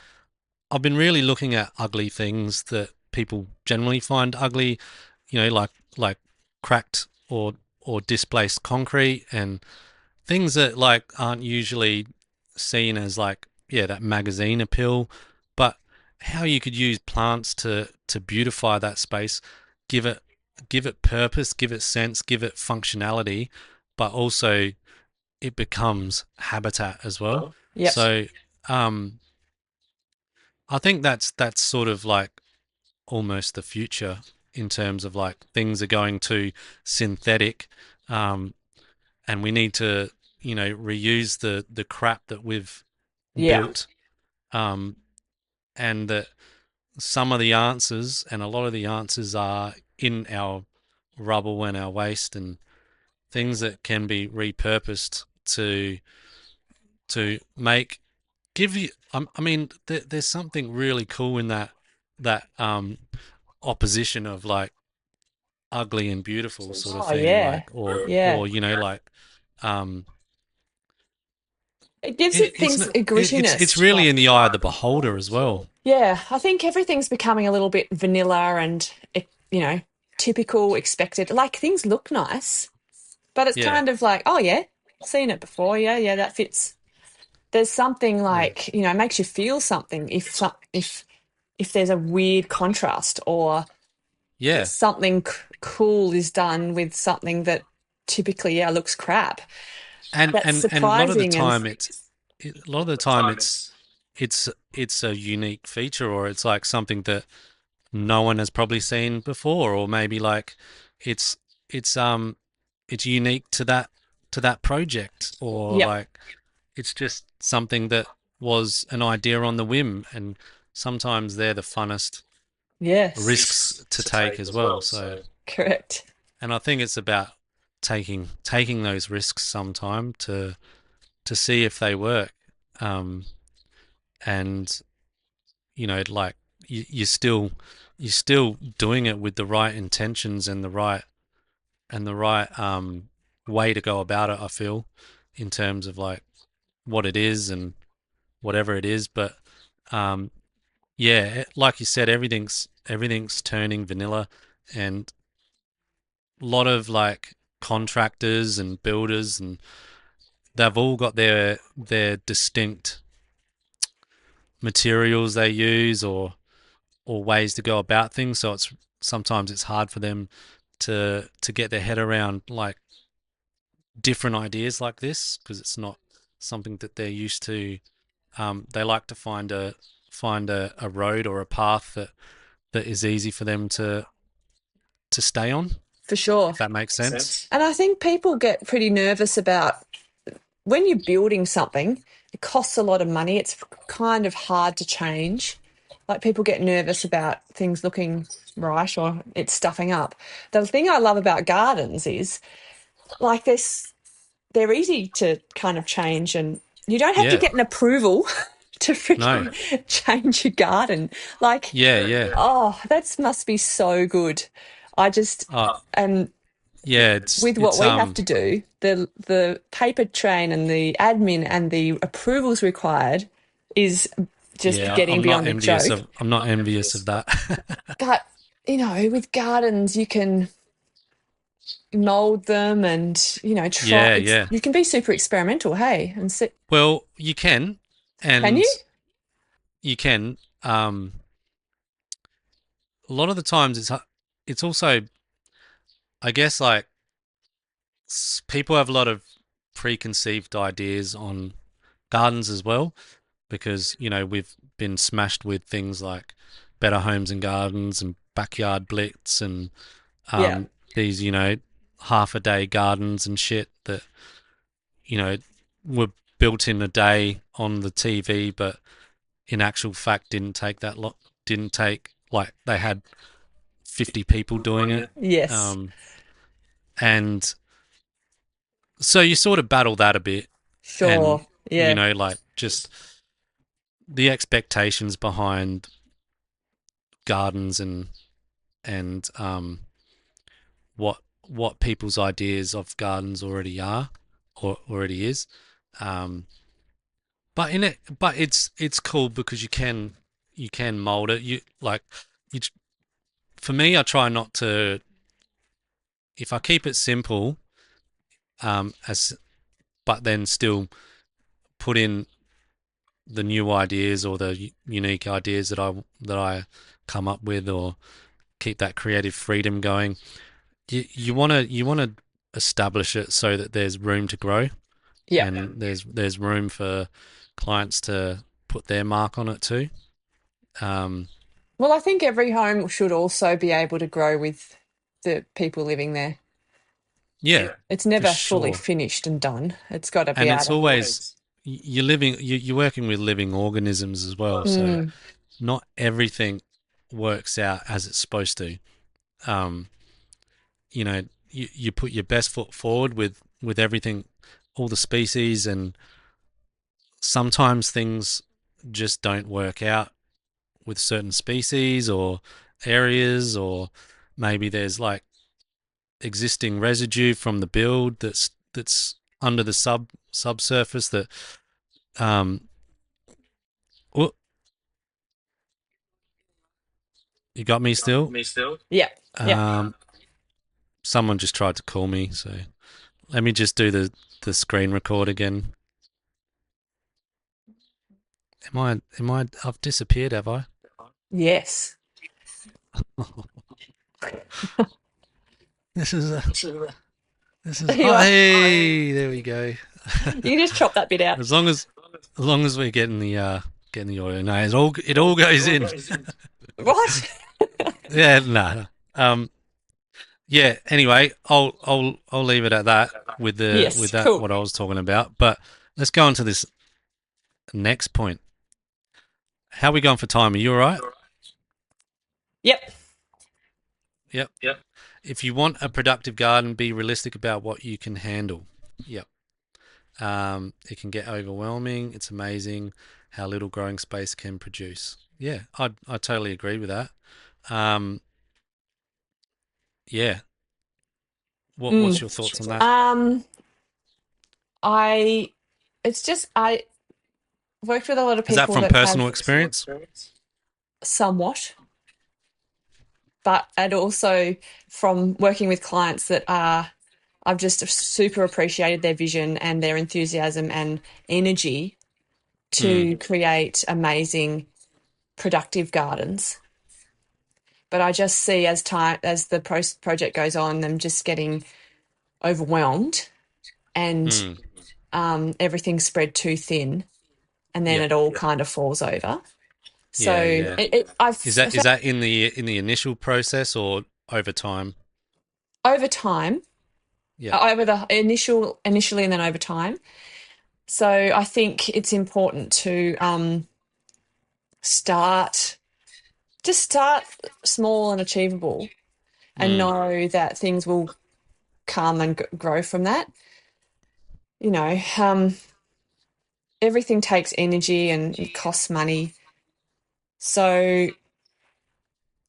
I've been really looking at ugly things that people generally find ugly, like cracked or displaced concrete and things that like aren't usually seen as like yeah that magazine appeal, but how you could use plants to beautify that space, give it give it purpose, give it sense, give it functionality, but also it becomes habitat as well. Yep. So um I think that's sort of like almost the future in terms of like things are going to synthetic, um, and we need to reuse the crap that we've Yeah. built, um, and that some of the answers and a lot of the answers are in our rubble and our waste and things that can be repurposed to make give you. I mean, there's something really cool in that opposition of like ugly and beautiful sort of Oh, thing, yeah. like or Yeah. or like um, It gives it it's things not a it's grittiness. really in the eye of the beholder as well. Yeah, I think everything's becoming a little bit vanilla and, you know, typical, expected. Like things look nice, but it's Yeah, kind of like, oh yeah, seen it before. Yeah, yeah, that fits. There's something yeah, like, it makes you feel something if there's a weird contrast or yeah. something cool is done with something that typically, yeah, looks crap. And That's and and a lot of the surprising and time a lot of the time it's a unique feature or it's like something that no one has probably seen before or maybe like it's it's um it's unique to that project or yep, like it's just something that was an idea on the whim and sometimes they're the funnest yes, risks to take as well. So correct. and I think it's about taking those risks sometime to see if they work. Um, and like you you're still doing it with the right intentions and the right way to go about it. I feel in terms of like what it is and whatever it is, but um, yeah, like you said, everything's turning vanilla, and a lot of like contractors and builders, and they've all got their distinct materials they use or ways to go about things. So it's sometimes it's hard for them to get their head around like different ideas like this because it's not something that they're used to. They like to find a road or a path that is easy for them to stay on, For sure. if that makes sense. And I think people get pretty nervous about when you're building something, it costs a lot of money. It's kind of hard to change. Like people get nervous about things looking right or it's stuffing up. The thing I love about gardens is like they're easy to kind of change and you don't have to Yeah. get an approval to No. freaking change your garden. Like, Yeah. Yeah. oh, that must be so good. I just Uh, and yeah. with what we have to do, the paper train and the admin and the approvals required is just Yeah, getting beyond a joke. I'm not envious of that. But, with gardens, you can mold them and, try. Yeah, yeah. You can be super experimental, hey, and see. Well, you can, Can and you? you can. A lot of the times, it's also, I guess, like people have a lot of preconceived ideas on gardens as well, because we've been smashed with things like better homes and gardens and backyard blitz and Yeah. these half a day gardens and shit that you know were built in a day on the TV, but in actual fact didn't take that lot. Didn't take, like, they had 50 people doing it, Yes. um, and so you sort of battle that a bit, and Sure. Yeah. like just the expectations behind gardens and what people's ideas of gardens already are or already is. Um, but it's cool because you can mold it. You for me, I try not to, if I keep it simple, as but then still put in the new ideas or the unique ideas that I come up with, or keep that creative freedom going. You want to establish it so that there's room to grow, Yeah. and there's room for clients to put their mark on it too. Um, Well, I think every home should also be able to grow with the people living there. yeah, It's for never fully sure. finished and done. It's got to be And it's able always you're working with living organisms as well, to. so not everything works out as it's supposed to. Um, you put your best foot forward with everything, all the species, and sometimes things just don't work out with certain species or areas, or maybe there's like existing residue from the build that's under the subsurface that um oh, you got me still. Yeah. Yeah. um Someone just tried to call me, so let me just do the screen record again. I've disappeared, have I? Yes. this is a this is There you oh, are. hey, there we go. You can just chop that bit out. As long as we're getting the audio, no, it all goes in. What? Yeah, no. Yeah. Anyway, I'll leave it at that with Yes. that Cool. what I was talking about. But let's go on to this next point. How are we going for time? Are you all right? Yep. Yep. If you want a productive garden, be realistic about what you can handle. Yep. It can get overwhelming. It's amazing how little growing space can produce. Yeah, I totally agree with that. Um, yeah. What's Mm. your thoughts on that? Um, I, it's just, I worked with a lot of Is that people from that have personal experience? somewhat, but and also from working with clients that are, I've just super appreciated their vision and their enthusiasm and energy Mm, to create amazing, productive gardens. But I just see as the project goes on, them just getting overwhelmed and mm. everything spread too thin, and then Yep. it all kind of falls over. So Yeah, yeah. I've Is that in the initial process or over time? over time, Yep. over the initially and then over time. So I think it's important to start just start small and achievable, and Mm, know that things will come and grow from that. You know, everything takes energy and it costs money. So,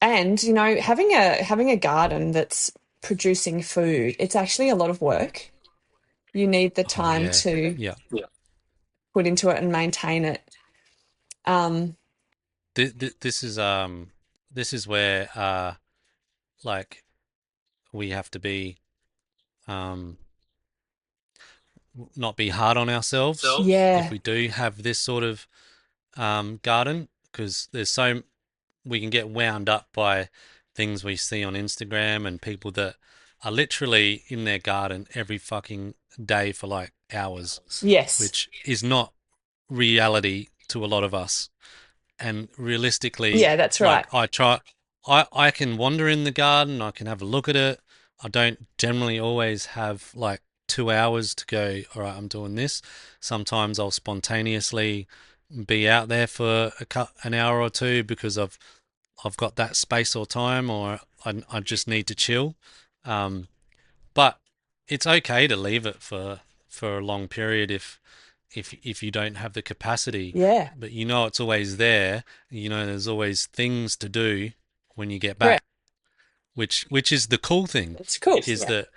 and having a garden that's producing food, it's actually a lot of work. You need the oh time yeah. to Yeah. put into it and maintain it. this is where like we have to be um not be hard on ourselves if Yeah. we do have this sort of garden, because we can get wound up by things we see on Instagram and people that are literally in their garden every fucking day for like hours, Yes. which is not reality to a lot of us. And realistically, Yeah, that's right. like I can wander in the garden, I can have a look at it. I don't generally always have like 2 hours to go, all right, I'm doing this. Sometimes I'll spontaneously be out there for an hour or two because I've got that space or time, or I just need to chill. Um, but it's okay to leave it for a long period if you don't have the capacity. Yeah. But you know it's always there. You know there's always things to do when you get Correct. back, which is the cool thing. It's cool. Is Yeah. that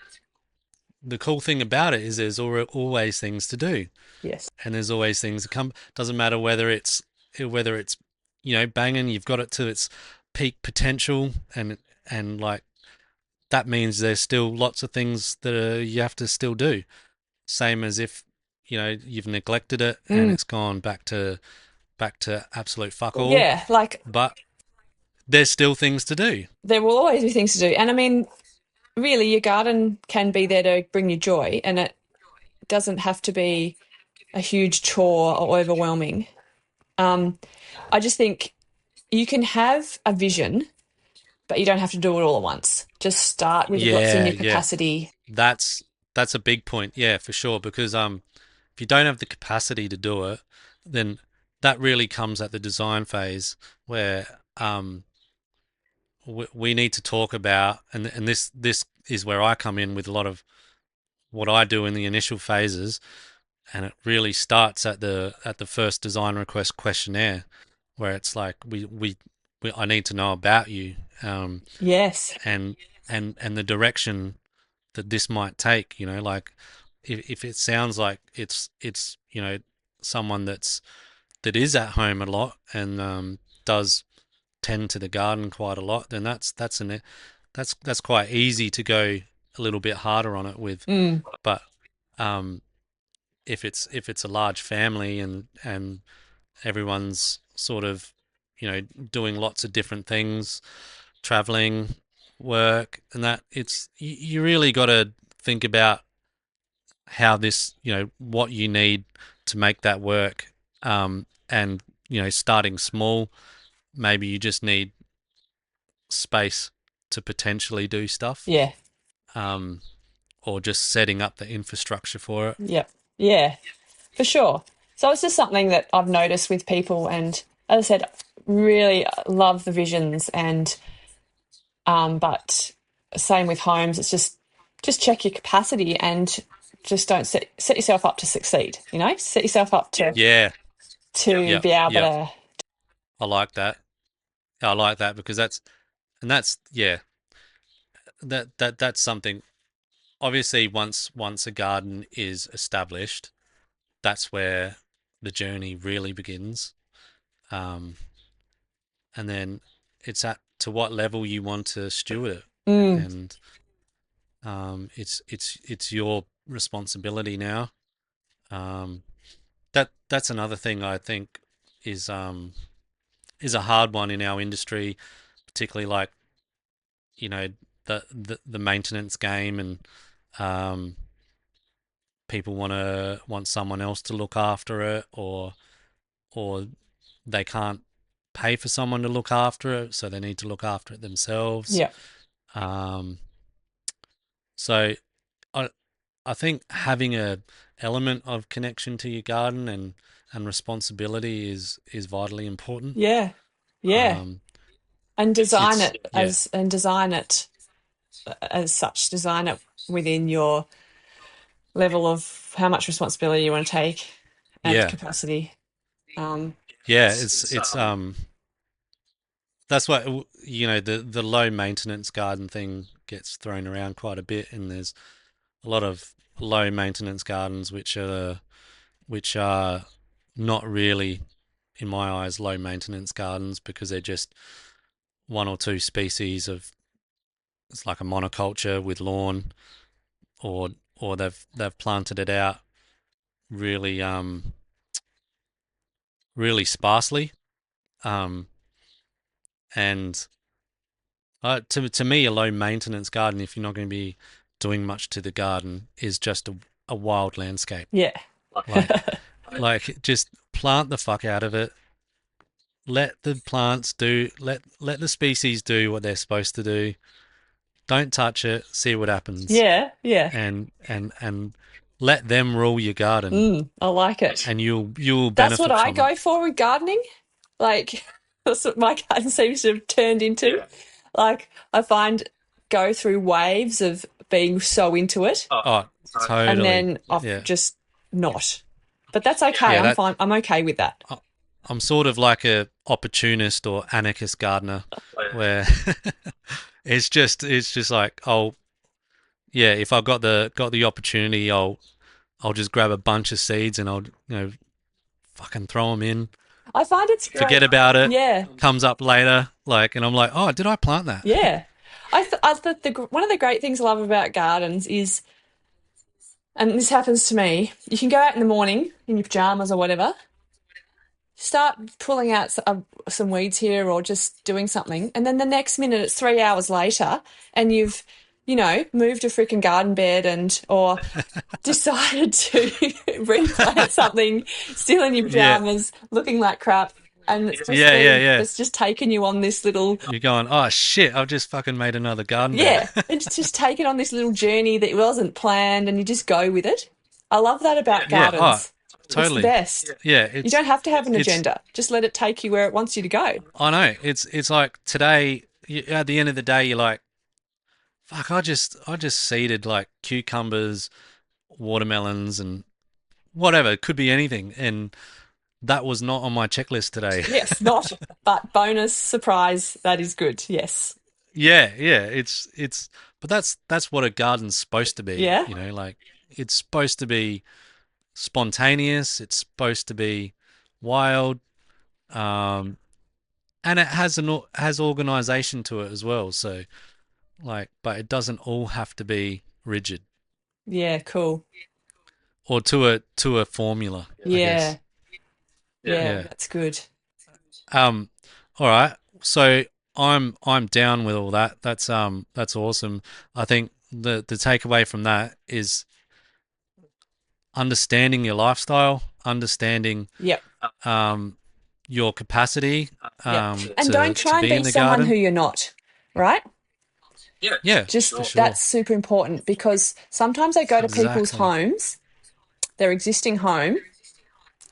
the cool thing about it is there's always things to do, Yes. and there's always things to come. Doesn't matter whether it's banging. You've got it to its peak potential, and like that means there's still lots of things that you have to still do. Same as if you've neglected it and Mm. it's gone back to absolute fuck all. Yeah. Like But there's still things to do. there will always be things to do. And I mean, really, your garden can be there to bring you joy, and it doesn't have to be a huge chore or overwhelming. Um, I just think you can have a vision, but you don't have to do it all at once. Just start with what's in Yeah, your yeah. capacity. That's that's a big point. Yeah, for sure. Because if you don't have the capacity to do it, then that really comes at the design phase where we need to talk about, and this is where I come in with a lot of what I do in the initial phases, and it really starts at the first design request questionnaire, where it's like we I need to know about you, Yes. and and the direction that this might take. Like if it sounds like it's someone that is at home a lot and does tend to the garden quite a lot, then that's quite easy to go a little bit harder on it with. Mm. But um, if it's a large family and everyone's sort of doing lots of different things, traveling, work, and that you really got to think about how this what you need to make that work, and starting small. Maybe you just need space to potentially do stuff, Yeah. um, or just setting up the infrastructure for it. Yep. Yeah. For sure. So it's just something that I've noticed with people, and as I said, really love the visions, and but same with homes. It's just check your capacity and just don't set yourself up to succeed. Set yourself up Yeah, to yep, be able yep. to. I like that. I like that because that's yeah, that's something. Obviously, once a garden is established, that's where the journey really begins. Um, and then it's at to what level you want to steward it, Mm, and it's your responsibility now. Um, that's another thing I think is um, is a hard one in our industry, particularly like you know the maintenance game, and um, people want someone else to look after it, or they can't pay for someone to look after it, so they need to look after it themselves. yeah. Um, so I I think having a element of connection to your garden and responsibility is vitally important. Yeah. Yeah. Um, And design it's it yeah, as such. Design it within your level of how much responsibility you want to take and yeah, capacity. Um, yeah. It's that's what the low maintenance garden thing gets thrown around quite a bit, and there's a lot of low maintenance gardens which are not really in my eyes, low maintenance gardens because they're just one or two species of, it's like a monoculture with lawn, or they've planted it out really really sparsely, um, and to me, a low maintenance garden, if you're not going to be doing much to the garden, is just a wild landscape. Yeah. Like just plant the fuck out of it. Let the plants do. Let the species do what they're supposed to do. Don't touch it. See what happens. Yeah. Yeah. And let them rule your garden, I like it. and you'll That's what benefit I from it. go for with gardening. Like, that's what my garden seems to have turned into. Yeah. Like, I find go through waves of being so into it, Oh, and totally. then I've Yeah. just not. But that's okay. Yeah, I'm that fine. I'm okay with that. I'm sort of like a opportunist or anarchist gardener, where it's just like, oh yeah, if I've got the opportunity, I'll just grab a bunch of seeds and I'll fucking throw them in, I find it's forget great. about it, Yeah. comes up later, like, and I'm like, oh, did I plant that? Yeah. I thought one of the great things I love about gardens is, and this happens to me, you can go out in the morning in your pajamas or whatever, start pulling out some weeds here or just doing something, and then the next minute it's 3 hours later, and you've, moved a freaking garden bed or decided to replant something still in your Yeah, pajamas, looking like crap, and yeah. it's just taken you on this little. You're going, oh shit, I've just fucking made another garden bed. Yeah, it's just taken on this little journey that wasn't planned, and you just go with it. I love that about Yeah, oh, gardens. It's the totally. best. Yeah, You don't have to have an it's agenda. Just let it take you where it wants you to go. I know, it's like today. At the end of the day, you're like, fuck, I just seeded like cucumbers, watermelons, and whatever. It could be anything, and that was not on my checklist today. Yes, not, but bonus surprise. That is good. Yes. Yeah. But that's what a garden's supposed to be. Yeah. Like it's supposed to be spontaneous. It's supposed to be wild, um, and it has organization to it as well. So like, but it doesn't all have to be rigid Yeah. Cool. or to a formula, I Yeah. guess. Yeah. Yeah. That's good. Um. All right. So I'm down with all that. That's awesome. I think the takeaway from that is understanding your lifestyle, understanding Yep. your capacity Yep. And don't to try and be in be the someone who garden. you're not. Right? Yeah, Just for sure. that's super important, because sometimes I go to people's Exactly. homes, their existing home,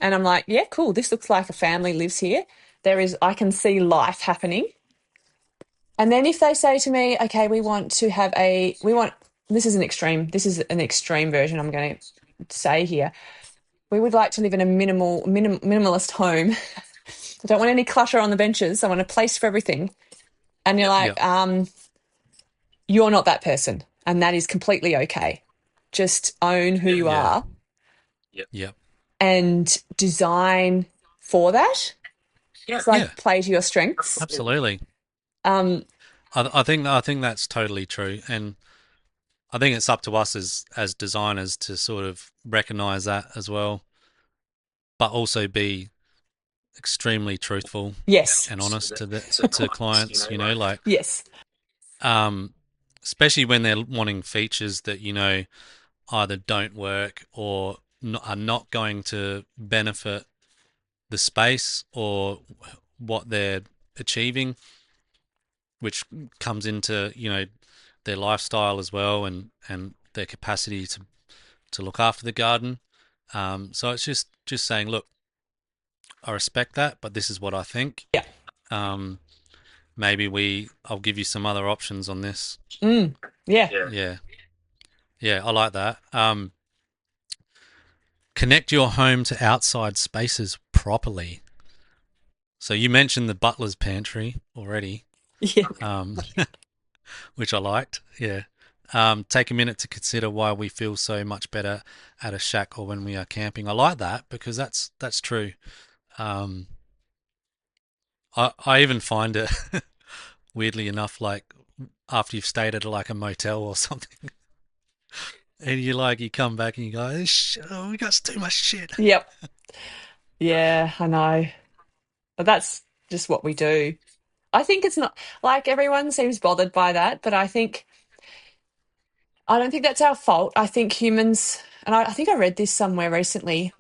and I'm like, yeah, cool. This looks like a family lives here. I can see life happening. And then if they say to me, okay, this is an extreme version I'm going to say here. We would like to live in a minimalist home. I don't want any clutter on the benches. I want a place for everything. And you're like, Yeah. you're not that person. And that is completely okay. Just own who you Yeah. are Yeah. and design for that. It's like Yeah. play to your strengths. Absolutely. Um, I think that's totally true, and I think it's up to us as designers to sort of recognize that as well, but also be extremely truthful yes. and honest to clients. Like Yes. um, especially when they're wanting features that either don't work or are not going to benefit the space or what they're achieving, which comes into their lifestyle as well, and their capacity to look after the garden. So it's just saying, look, I respect that, but this is what I think. Yeah. Maybe I'll give you some other options on this. Yeah. Yeah, I like that. Connect your home to outside spaces properly. So you mentioned the butler's pantry already, Yeah. which I liked. Yeah. Take a minute to consider why we feel so much better at a shack or when we are camping. I like that because that's true. I even find it weirdly enough, like after you've stayed at like a motel or something, and you come back and you go, oh, we got too much shit. Yep. Yeah, I know. But that's just what we do. I think it's not like everyone seems bothered by that, but I don't think that's our fault. I think humans, and I think I read this somewhere recently,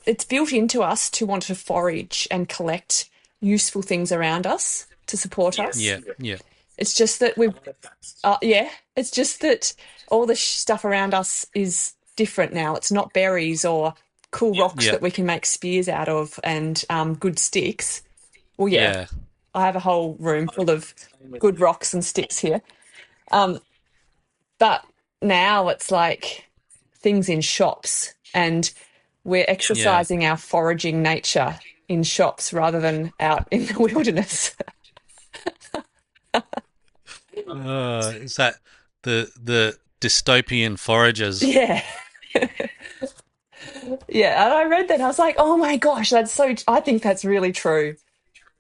it's built into us to want to forage and collect useful things around us to support us. Yeah, yeah, It's just that yeah, it's just that all the stuff around us is different now. It's not berries or cool rocks yeah, that we can make spears out of and good sticks. Well, yeah, yeah, I have a whole room full of good rocks and sticks here. Um, but now it's like things in shops, and we're yeah. exercising our foraging nature in shops rather than out in the wilderness. Is that the dystopian foragers? Yeah. Yeah. And I read that and I was like, oh my gosh, I think that's really true.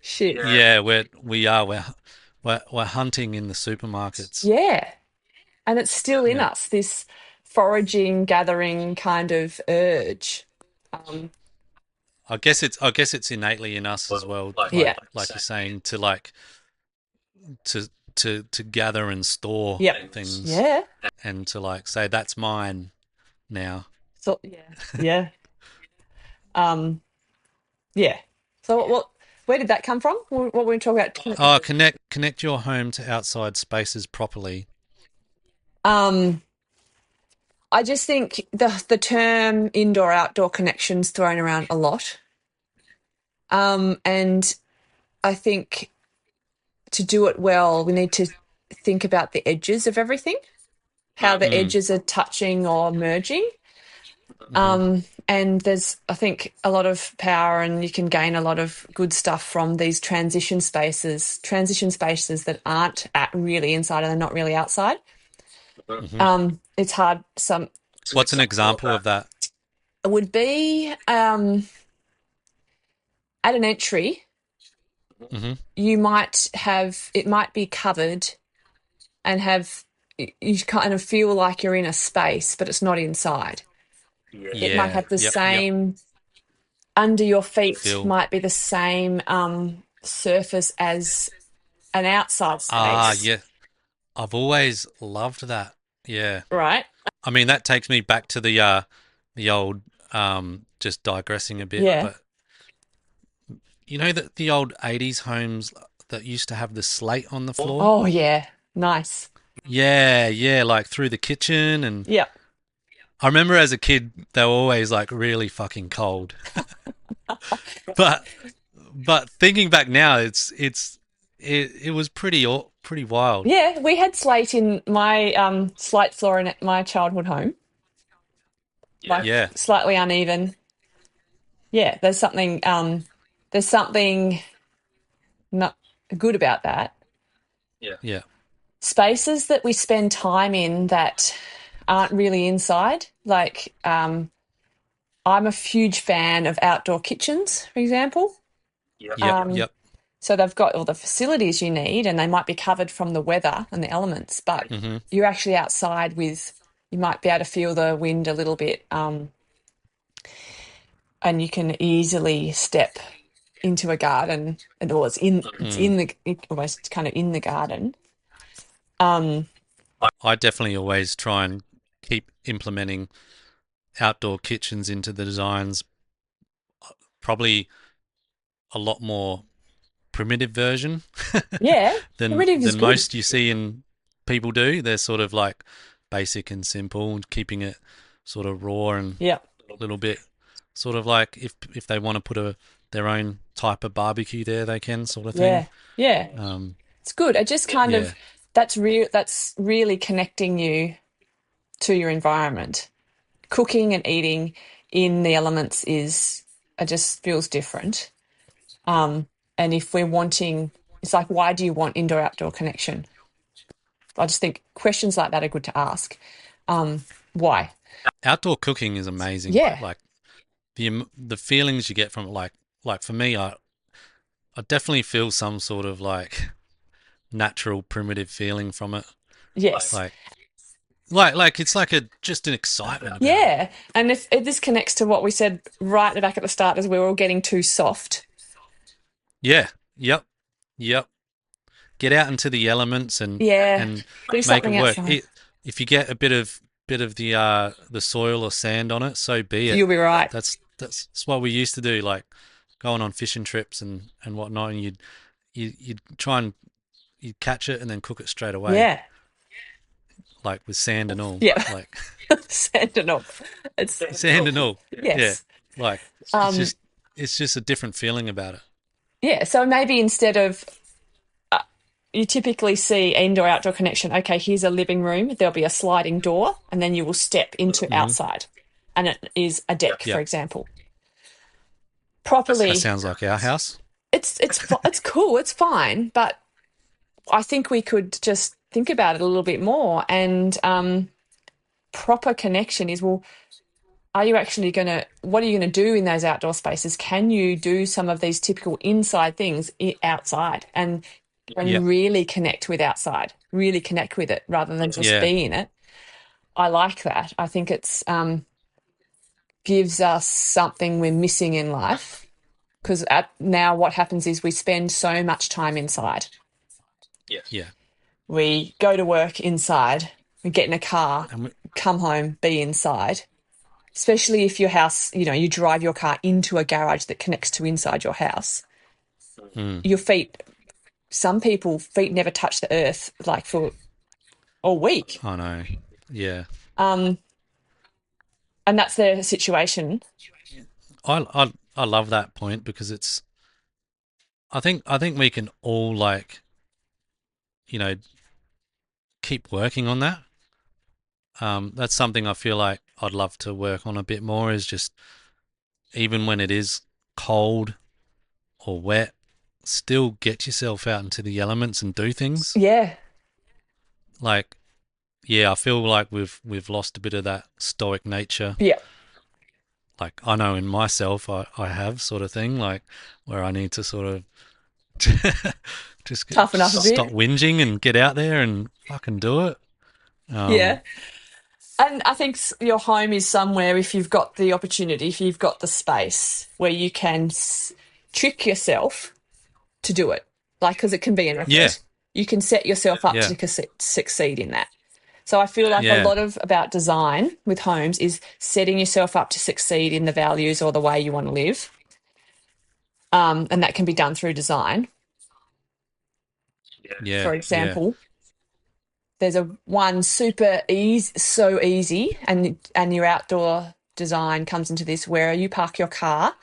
Shit. Yeah, we're hunting in the supermarkets. Yeah. And it's still in Yeah, us, this foraging, gathering kind of urge. Um, I guess it's innately in us as well. yeah. Like you're saying, to like to gather and store Yep. things, Yeah. and to like say that's mine now. So, yeah. Yeah. Um, yeah. So where did that come from? What were we talking about? Oh, connect your home to outside spaces properly. Um, I just think the term indoor outdoor connection's thrown around a lot. And I think to do it well, we need to think about the edges of everything, how the Mm, edges are touching or merging. hmm And there's, I think, a lot of power, and you can gain a lot of good stuff from these transition spaces that aren't really inside and they're not really outside. hmm It's hard. Some What's an example of that? would be at an entry, Hmm you might have it might be covered and you kind of feel like you're in a space, but it's not inside. It might Yeah. have the Yep. same under your feet Feel. might be the same surface as an outside Ah, space, yeah. I've always loved that. Yeah. right? I mean, that takes me back to the old just digressing a bit, Yeah. but the old 80s homes that used to have the slate on the floor? Oh, yeah. Nice. Yeah, yeah, like through the kitchen. And Yeah. I remember as a kid they were always like really fucking cold. But thinking back now, it was pretty wild. Yeah, we had slate in my slate floor in my childhood home, like Yeah. slightly uneven. Yeah, there's something not good about that. Yeah. Spaces that we spend time in that aren't really inside. Like, I'm a huge fan of outdoor kitchens, for example. Yep, Um, yep. so they've got all the facilities you need, and they might be covered from the weather and the elements, but hmm you're actually outside you might be able to feel the wind a little bit, and you can easily step into a garden, and or Mm. almost kind of in the garden. Um, I definitely always try and keep implementing outdoor kitchens into the designs, probably a lot more primitive version yeah, than primitive is good. most you see in people do. They're sort of like basic and simple, keeping it sort of raw and Yeah, a little bit sort of like if they want to put their own type of barbecue there, they can, sort of thing. yeah, yeah. Um, It's good. It just kind yeah, of that's really connecting you to your environment. Cooking and eating in the elements is it just feels different. Um, and if we're wanting, it's like, why do you want indoor outdoor connection? I just think questions like that are good to ask. Why? outdoor cooking is amazing. Yeah, Like the feelings you get from it, like for me, I definitely feel some sort of like natural primitive feeling from it. Yes. Like like it's like a just an excitement about it. Yeah. And if this connects to what we said right at the back at the start, as we're all getting too soft. Yeah. Yep. Yep. Get out into the elements Yeah. and Do make it something work. outside. If you get a bit of the soil or sand on it, so be it. You'll be right. That's what we used to do, like going on fishing trips and whatnot, and you'd try and you'd catch it and then cook it straight away, Yeah. like with sand and all, Yeah. like Sand and all. It's sand and all. Yeah, yes. like it's Um, just it's just a different feeling about it. yeah. So maybe instead of you typically see indoor outdoor connection. Okay, here's a living room. There'll be a sliding door, and then you will step into Hmm. outside, and it is a deck, for Yeah, example. that Properly, sounds like our house. it's cool. It's fine, but I think we could just think about it a little bit more. And proper connection is, well, are you actually going to, what are you going to do in those outdoor spaces? Can you do some of these typical inside things outside Yeah, and really connect with outside, really connect with it rather than just yeah, be in it? I like that. I think it's gives us something we're missing in life because now what happens is we spend so much time inside. yeah. We go to work inside, we get in a car, And come home, be inside. Especially if your house, you drive your car into a garage that connects to inside your house. mm, Your feet, some people, feet never touch the earth like for a week. I know. Yeah, Um, and that's their situation. I love that point because it's. I think we can all like you know keep working on that. That's something I feel like I'd love to work on a bit more. Is just even when it is cold or wet, still get yourself out into the elements and do things. Yeah. Like, yeah, I feel like we've lost a bit of that stoic nature. Yeah. Like I know in myself, I have sort of thing, like where I need to sort of Toughen up a just stop bit. whinging and get out there and fucking do it. Yeah. Um, And I think your home is somewhere, if you've got the opportunity, if you've got the space where you can trick yourself to do it. Like, because it can be an yeah, effort. You can set yourself up yeah, to succeed in that. So I feel like a yeah. lot of about design with homes is setting yourself up to succeed in the values or the way you want to live. And that can be done through design. Yeah, For yeah, example, there's a one super easy, so easy, and your outdoor design comes into this where you park your car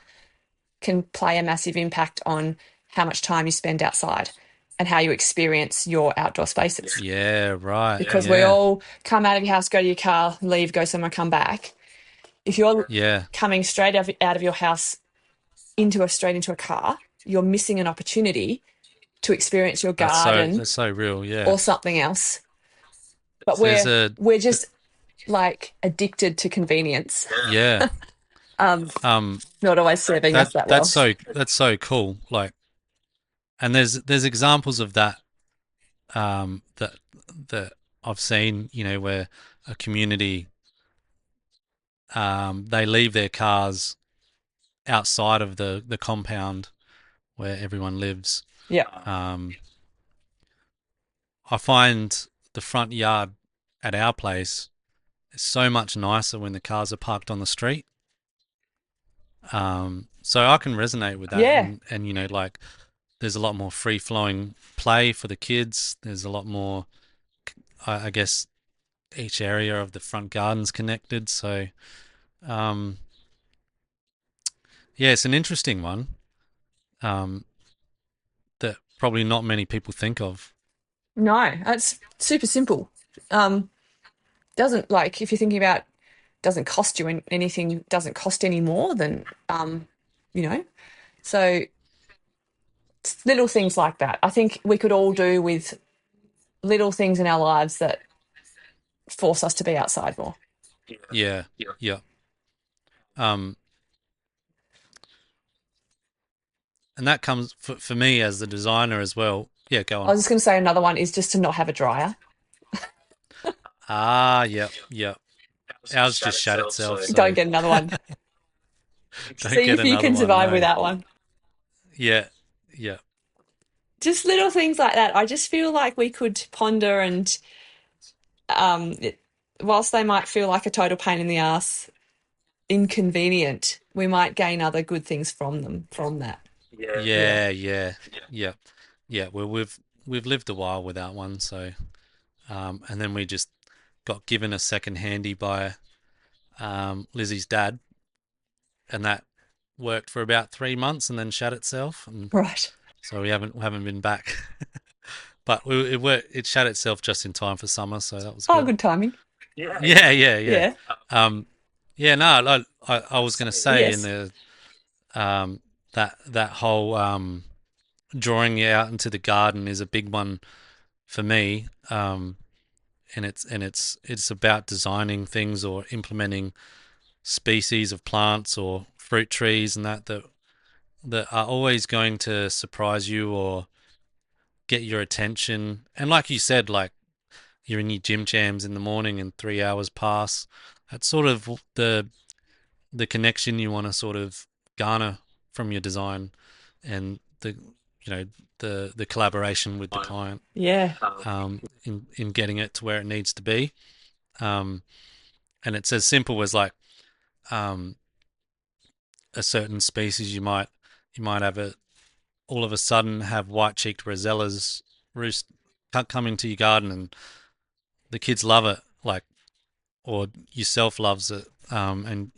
can play a massive impact on how much time you spend outside and how you experience your outdoor spaces. yeah, right, Because we yeah, all come out of your house, go to your car, leave, go somewhere, come back. If you're yeah. coming straight out of your house straight into a car, you're missing an opportunity to experience your garden That's so real. Yeah, or something else. But there's we're just like addicted to convenience. yeah. Um, Um, not always serving us that well. that's so cool. Like, and there's examples of that that that I've seen. You know, where a community they leave their cars outside of the compound where everyone lives. Yeah. Um, I find the front yard at our place is so much nicer when the cars are parked on the street. So I can resonate with that, Yeah. and you know, like there's a lot more free flowing play for the kids. There's a lot more, I guess, each area of the front garden's connected. So, um, yeah, it's an interesting one um, that probably not many people think of. No, that's super simple. Doesn't like if you're thinking about doesn't cost you anything, doesn't cost any more than you know. So it's little things like that. I think we could all do with little things in our lives that force us to be outside more. Yeah, yeah. Um, and that comes for me as the designer as well. Yeah, go I on. was just going to say another one is just to not have a dryer. Ah, yep, yep. Ours just shat itself, Don't so get another one. don't See get if you another can one. survive No. without one. Yeah, yeah, Just little things like that. I just feel like we could ponder and, it, whilst they might feel like a total pain in the ass, inconvenient, we might gain other good things from them, from that. Yeah. yeah, yeah, yeah, yeah. Well, we've lived a while without one, so and then we just got given a second handy by Lizzie's dad, and that worked for about 3 months and then shat itself, and Right. so we haven't been back. But it worked. It shat itself just in time for summer, so that was Oh, good. good timing. Yeah, yeah, yeah. Yeah. Um, yeah. No, I was going to say in Yes. the that whole drawing you out into the garden is a big one for me. And it's about designing things or implementing species of plants or fruit trees and that are always going to surprise you or get your attention. And like you said, like you're in your gym jams in the morning and 3 hours pass. That's sort of the connection you want to sort of garner from your design and the collaboration with the client Yeah. in getting it to where it needs to be. Um, and it's as simple as like um, a certain species you might have a all of a sudden have white-cheeked rosellas roost coming to your garden and the kids love it, like, or yourself loves it, and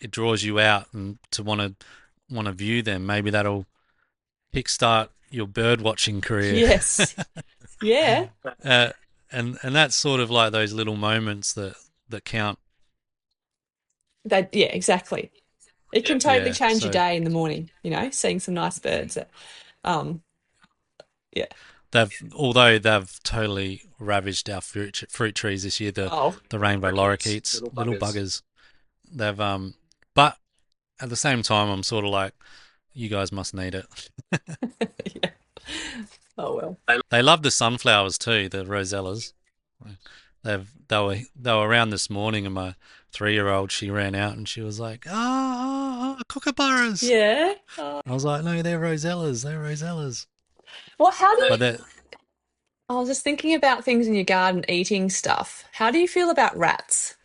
it draws you out and to want to view them. Maybe that'll kickstart your bird watching career. Yes. Yeah. uh, and that's sort of like those little moments that count. That, yeah, exactly. It can totally Yeah. change your So day in the morning, seeing some nice birds. Um, yeah. although they've totally ravaged our fruit trees this year, Oh, the rainbow lorikeets, little buggers. They've but at the same time, I'm sort of like, you guys must need it. yeah. Oh well. They love the sunflowers too, the rosellas. They were around this morning, and my 3-year-old, she ran out and she was like, kookaburras. Yeah. I was like, no, they're rosellas. They're rosellas. Well, how do you? But that I was just thinking about things in your garden, eating stuff. How do you feel about rats?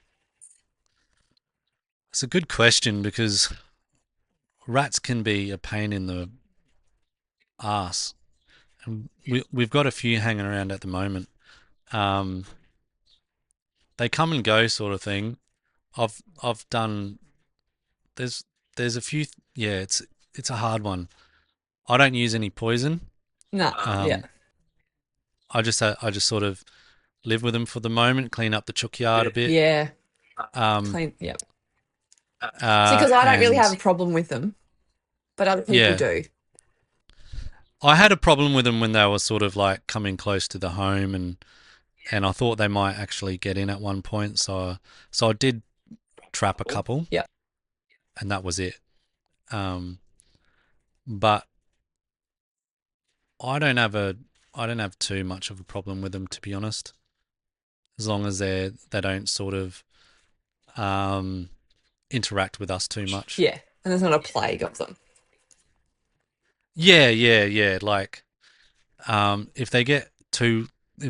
it's a good question because rats can be a pain in the ass. And we've got a few hanging around at the moment. Um, they come and go, sort of thing. I've done. There's a few. Yeah, it's a hard one. I don't use any poison. No. Yeah. Um, I just sort of live with them for the moment, clean up the chook yard a bit. Yeah. Um, Clean. Yeah. See, because I don't really have a and problem with them, but other people yeah, do. I had a problem with them when they were sort of like coming close to the home, and I thought they might actually get in at one point. So I did trap a couple, Yeah. and that was it. Um, but I don't have a I don't have too much of a problem with them, to be honest, as long as they don't sort of um, interact with us too much. Yeah. And there's not a plague of them. Yeah, yeah, yeah. Like if they get if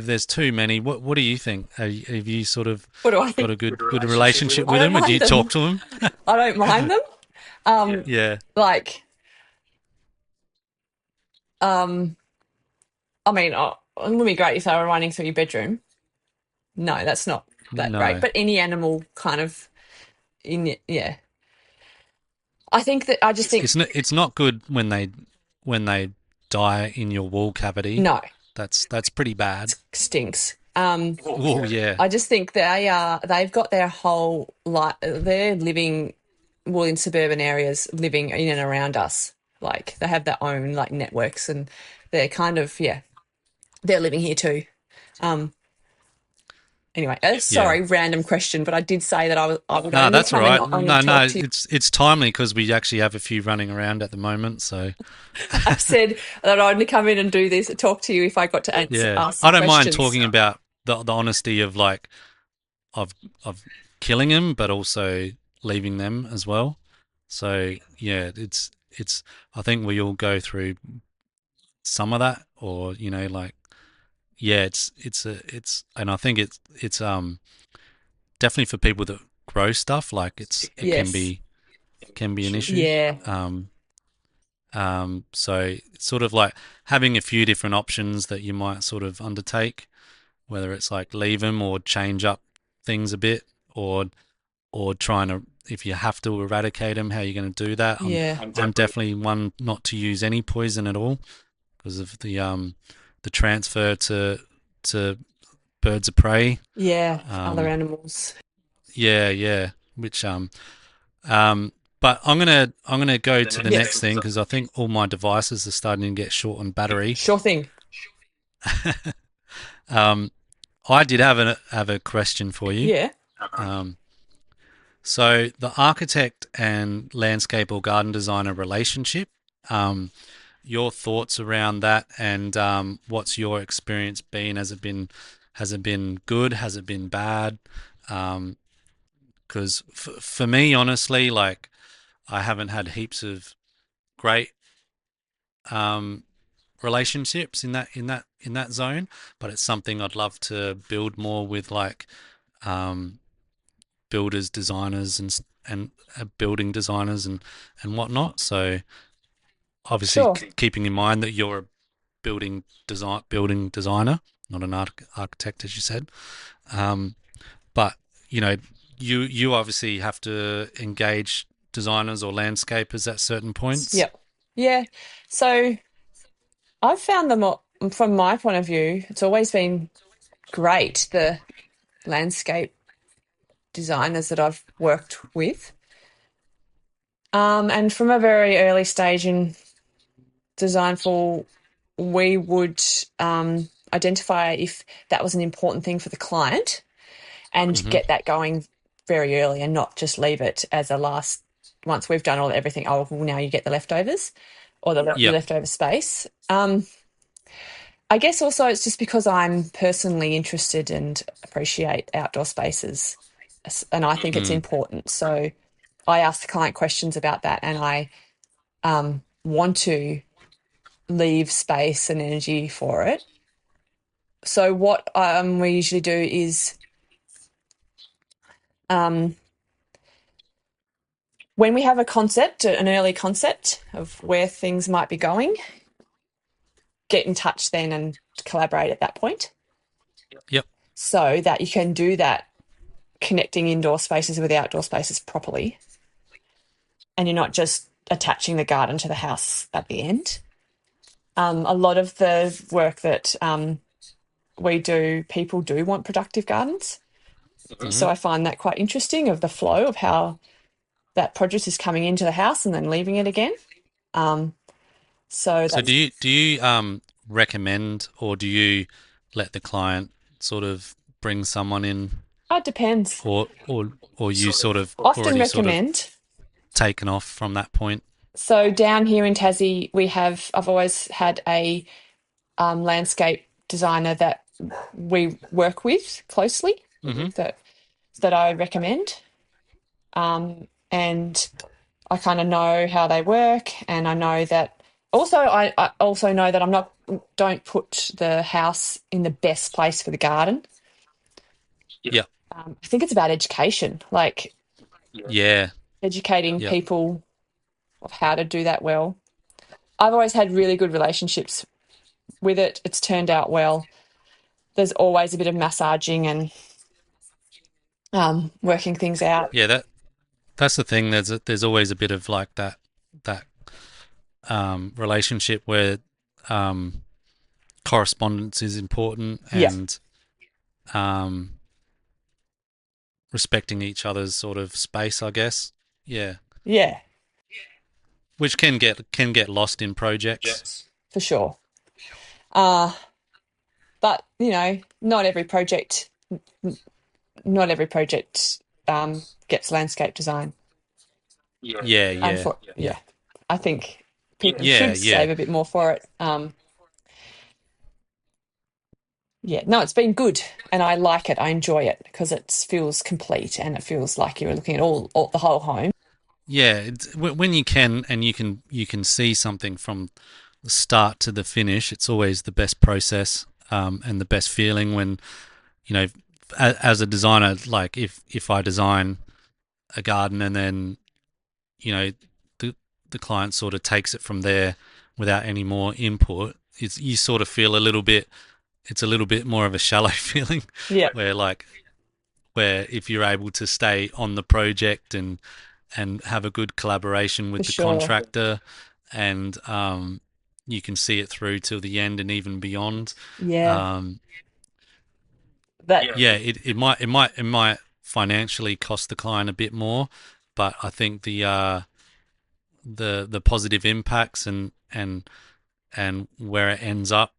there's too many, what do you think? Have you sort of What do I got think? a good relationship I with don't them, or do you mind them. talk to them? I don't mind them. Yeah, Like, um, I mean, it wouldn't be great if they were running through your bedroom. No, that's not that great. no, But any animal kind of yeah. I think that I just think it's not good when they die in your wall cavity. no, That's pretty bad. stinks. Oh yeah, I just think they've got their whole life. They're living, well, in suburban areas, living in and around us. Like they have their own like networks, and they're kind of, yeah, they're living here too. Um, Anyway, Yeah. sorry, random question, but I did say that I would No, only that's all come in right. on and No, talk to you. it's timely because we actually have a few running around at the moment. So I've said that I'd only come in and do this, talk to you if I got to yeah, ask I some don't mind questions. talking about the honesty of like of killing them, but also leaving them as well. So yeah, it's. I think we all go through some of that, or like yeah, and I think it's definitely for people that grow stuff. Like it Yes. can be an issue. Yeah. Um, so it's sort of like having a few different options that you might sort of undertake, whether it's like leave them or change up things a bit, or trying to, if you have to eradicate them, how you're going to do that. Yeah. I'm definitely one not to use any poison at all because of the transfer to birds of prey. Yeah. Other Um, animals. yeah, yeah. Which um, but I'm gonna go to the next Yes. thing because I think all my devices are starting to get short on battery. Sure thing. um, I did have a question for you. Yeah. Um, so the architect and landscape or garden designer relationship. Your thoughts around that, and what's your experience been? Has it been good? Has it been bad? Because for me, honestly, like I haven't had heaps of great um, relationships in that zone, but it's something I'd love to build more with, like um, builders, designers, and building designers and whatnot. So obviously, Sure. keeping in mind that you're a building designer, not an architect, as you said. Um, but you know, you obviously have to engage designers or landscapers at certain points. Yep. Yeah. So I've found them from my point of view, it's always been great, the landscape designers that I've worked with. And from a very early stage in Designful, we would identify if that was an important thing for the client and Hmm. get that going very early and not just leave it as a last, once we've done everything, oh, well, now you get the leftovers or the Yep. leftover space. I guess also it's just because I'm personally interested and appreciate outdoor spaces, and I think it's Mm. important. So I ask the client questions about that, and I want to leave space and energy for it. So what we usually do is um, when we have a concept, an early concept of where things might be going, get in touch then and collaborate at that point Yep. so that you can do that connecting indoor spaces with outdoor spaces properly, and you're not just attaching the garden to the house at the end. A lot of the work that we do, people do want productive gardens. Hmm. So I find that quite interesting, of the flow of how that produce is coming into the house and then leaving it again. Um, so So that's, do you recommend, or do you let the client sort of bring someone in, it depends. or you sort of Often already sort of recommend. taken off from that point? So down here in Tassie, I've always had a landscape designer that we work with closely, Hmm. that I recommend. And I kind of know how they work, and I know that also I also know that don't put the house in the best place for the garden. Yep. I think it's about education, like Yeah. educating Yep. people of how to do that well. I've always had really good relationships with it. It's turned out well. There's always a bit of massaging and working things out. Yeah. That's the thing. There's always a bit of like that relationship where um, correspondence is important, Yeah, and um, respecting each other's sort of space, I guess. Yeah, yeah, which can get lost in projects. for sure. Uh, but not every project not every project gets landscape design. Yeah, yeah, yeah, Yeah, I think people yeah, should yeah, save a bit more for it. Yeah, no, it's been good, and I like it. I enjoy it because it feels complete, and it feels like you're looking at all the whole home. yeah. When you can, and you can see something from the start to the finish. It's always the best process, and the best feeling when as a designer, like if I design a garden and then you know the the client sort of takes it from there without any more input, you sort of feel a little bit. It's a little bit more of a shallow feeling, Yeah, where if you're able to stay on the project and have a good collaboration for with the sure. contractor, and you can see it through till the end and even beyond. Yeah, Um, that yeah, it might financially cost the client a bit more, but I think the positive impacts and where it ends up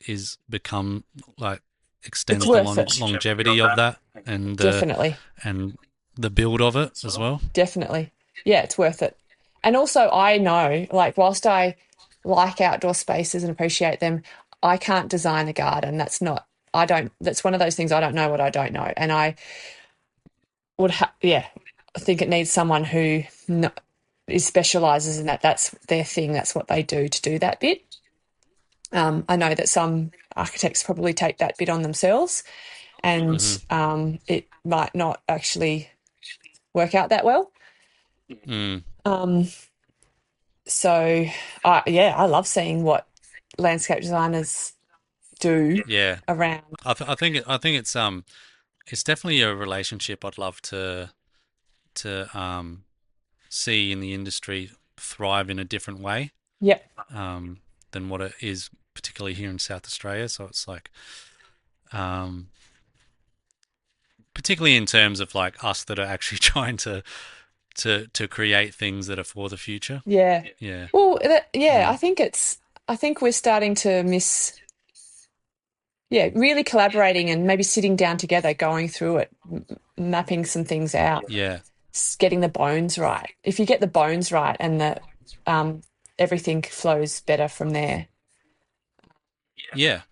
is become like it's extends the worth it. longevity of that and Definitely. and the build of it as well. Definitely. Yeah, it's worth it. And also, I know, like, whilst I like outdoor spaces and appreciate them, I can't design a garden. That's one of those things I don't know what I don't know. And I yeah, I think it needs someone who specializes in that. That's their thing. That's what they do to do that bit. I know that some architects probably take that bit on themselves, and Hmm. it might not actually work out that well. Mm, Um, So, yeah, I love seeing what landscape designers do yeah, around. I think it's definitely a relationship I'd love to see in the industry thrive in a different way, Yep. um, than what it is, particularly here in South Australia. So it's like, um, particularly in terms of like us that are actually trying to create things that are for the future. Yeah. Yeah, Well, yeah, yeah, I think we're starting to miss, yeah, really collaborating and maybe sitting down together, going through it, mapping some things out, yeah, getting the bones right. If you get the bones right and um, everything flows better from there. yeah.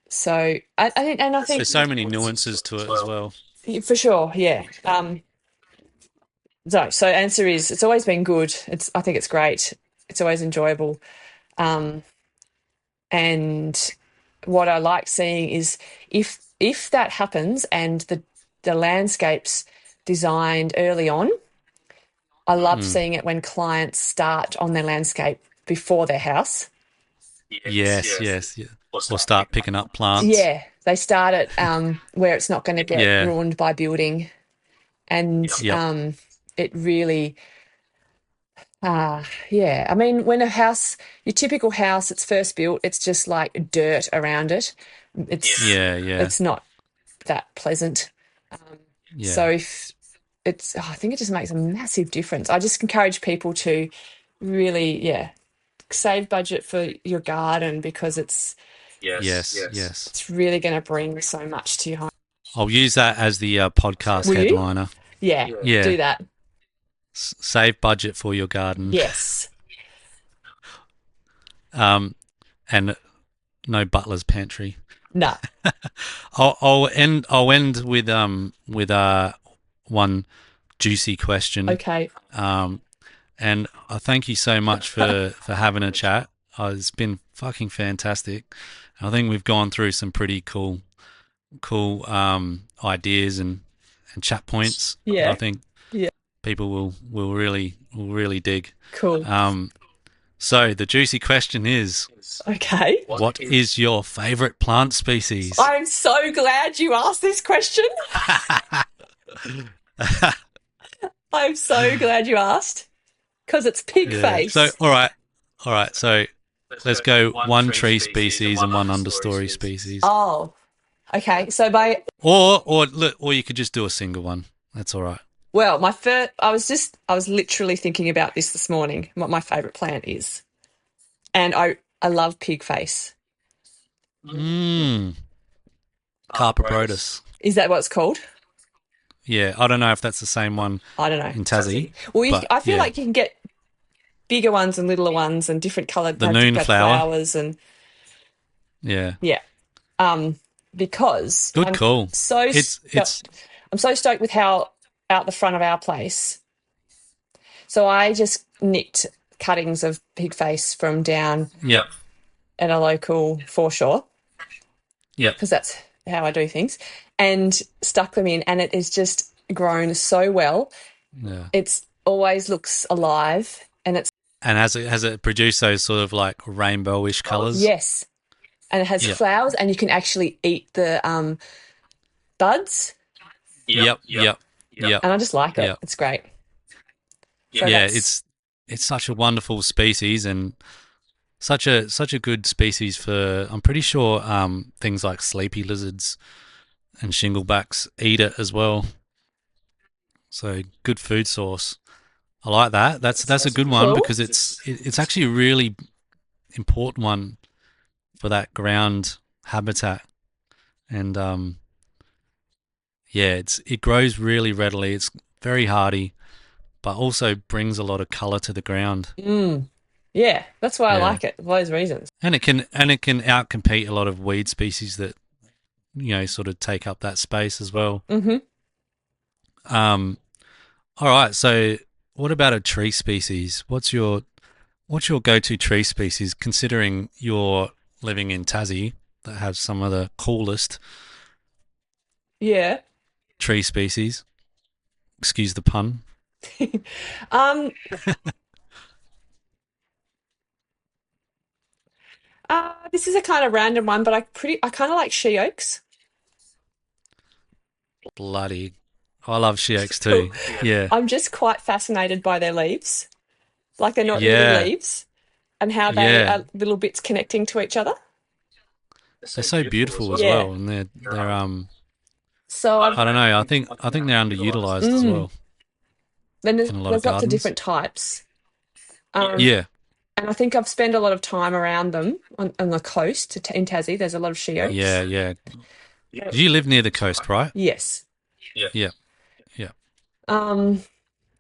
So I think There's so many nuances to it as well. for sure, yeah. So answer is it's always been good. I think it's great. It's always enjoyable. Um, and what I like seeing is if that happens and the landscapes designed early on, I love Mm. seeing it when clients start on their landscape before their house. Yes, yes, yeah. Or start picking up plants. Yeah, they start it where it's not going to get Yeah, ruined by building, and yep, it really yeah. I mean, your typical house, it's first built, it's just like dirt around it. It's yeah, yeah, it's not that pleasant. Um, so yeah. if I think it just makes a massive difference. I just encourage people to really, yeah, save budget for your garden because Yes, yes. it's really going to bring so much to your home. I'll use that as the podcast Will you? headliner. Yeah, Yeah, do that. save budget for your garden, Yes. and no butler's pantry. No. I'll end with one juicy question. Okay. Um, and I thank you so much for having a chat. It's been fucking fantastic. I think we've gone through some pretty cool ideas and chat points that I Yeah. think Yeah. people will really dig. Cool. Um, so the juicy question is, Okay. what is your favorite plant species? I'm so glad you asked this question. I'm so glad you asked because it's pig Yeah. So face. all right. So let's go one tree species and one understory species, Oh, okay. or you could just do a single one. That's all right. Well, I was literally thinking about this morning, what my favorite plant is. And I love pig face. Mm. Carpobrodus. Is that what it's called? Yeah, I don't know if that's the same one I don't know. in Tassie. Well, but, I feel yeah. like you can get bigger ones and littler ones and different coloured The noon flower. flowers and Yeah. because Good call. I'm so stoked with how out the front of our place. So I just nicked cuttings of pig face from down Yep. at a local foreshore. Yep. Because that's how I do things, and stuck them in, and it is just grown so well. Yeah. It's always looks alive, and it's has it produced those sort of like rainbowish colours? Yes, and it has flowers, and you can actually eat the buds. Yep. And I just like it. Yep. It's great. So it's such a wonderful species and such a good species for. I'm pretty sure things like sleepy lizards and shinglebacks eat it as well. So good food source. I like that. That's a good one because it's actually a really important one for that ground habitat, and it grows really readily. It's very hardy, but also brings a lot of colour to the ground. Yeah, that's why I like it for those reasons. And it can outcompete a lot of weed species that sort of take up that space as well. Mm-hmm. All right, so what about a tree species? What's your go-to tree species, considering you're living in Tassie that has some of the coolest tree species? Excuse the pun. This is a kind of random one, but I kind of like she oaks. Bloody, I love she oaks too. Yeah, I'm just quite fascinated by their leaves, like they're not really leaves, and how they are little bits connecting to each other. They're so beautiful as well, and they're So I don't know. I think they're underutilized as well. Then there's in a lot lots of of different types. Yeah. And I think I've spent a lot of time around them on the coast in Tassie. There's a lot of she oaks. Yeah. Do you live near the coast, right? Yes. Yeah.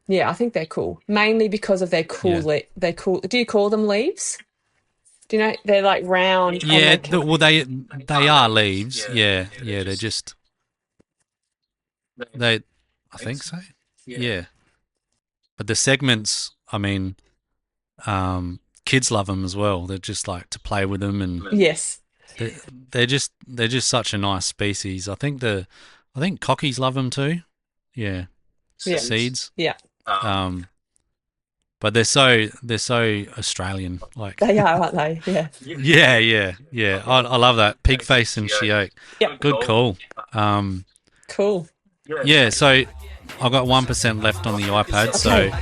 Yeah, I think they're cool. Mainly because of their cool. They're cool. Do you call them leaves? Do you know they're like round? Yeah. They are leaves. Yeah. They're just I think so. Yeah. But the segments, I mean, kids love them as well. They're just like to play with them, and yes, they're just such a nice species. I think cockies love them too. Yeah. Seeds. Yeah. But they're so Australian. Like they are, aren't they? Yeah. Yeah. I love that pig face and she oak. Yep. Good call. Cool. Yeah. So I've got 1% left on the iPad. Okay. So I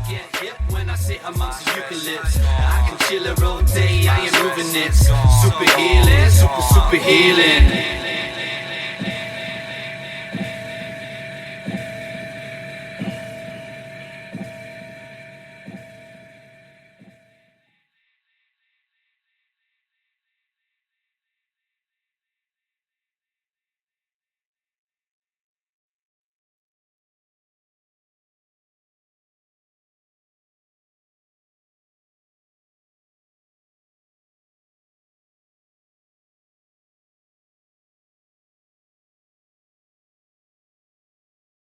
can chill all day, I ain't moving it. Super healing, super healing.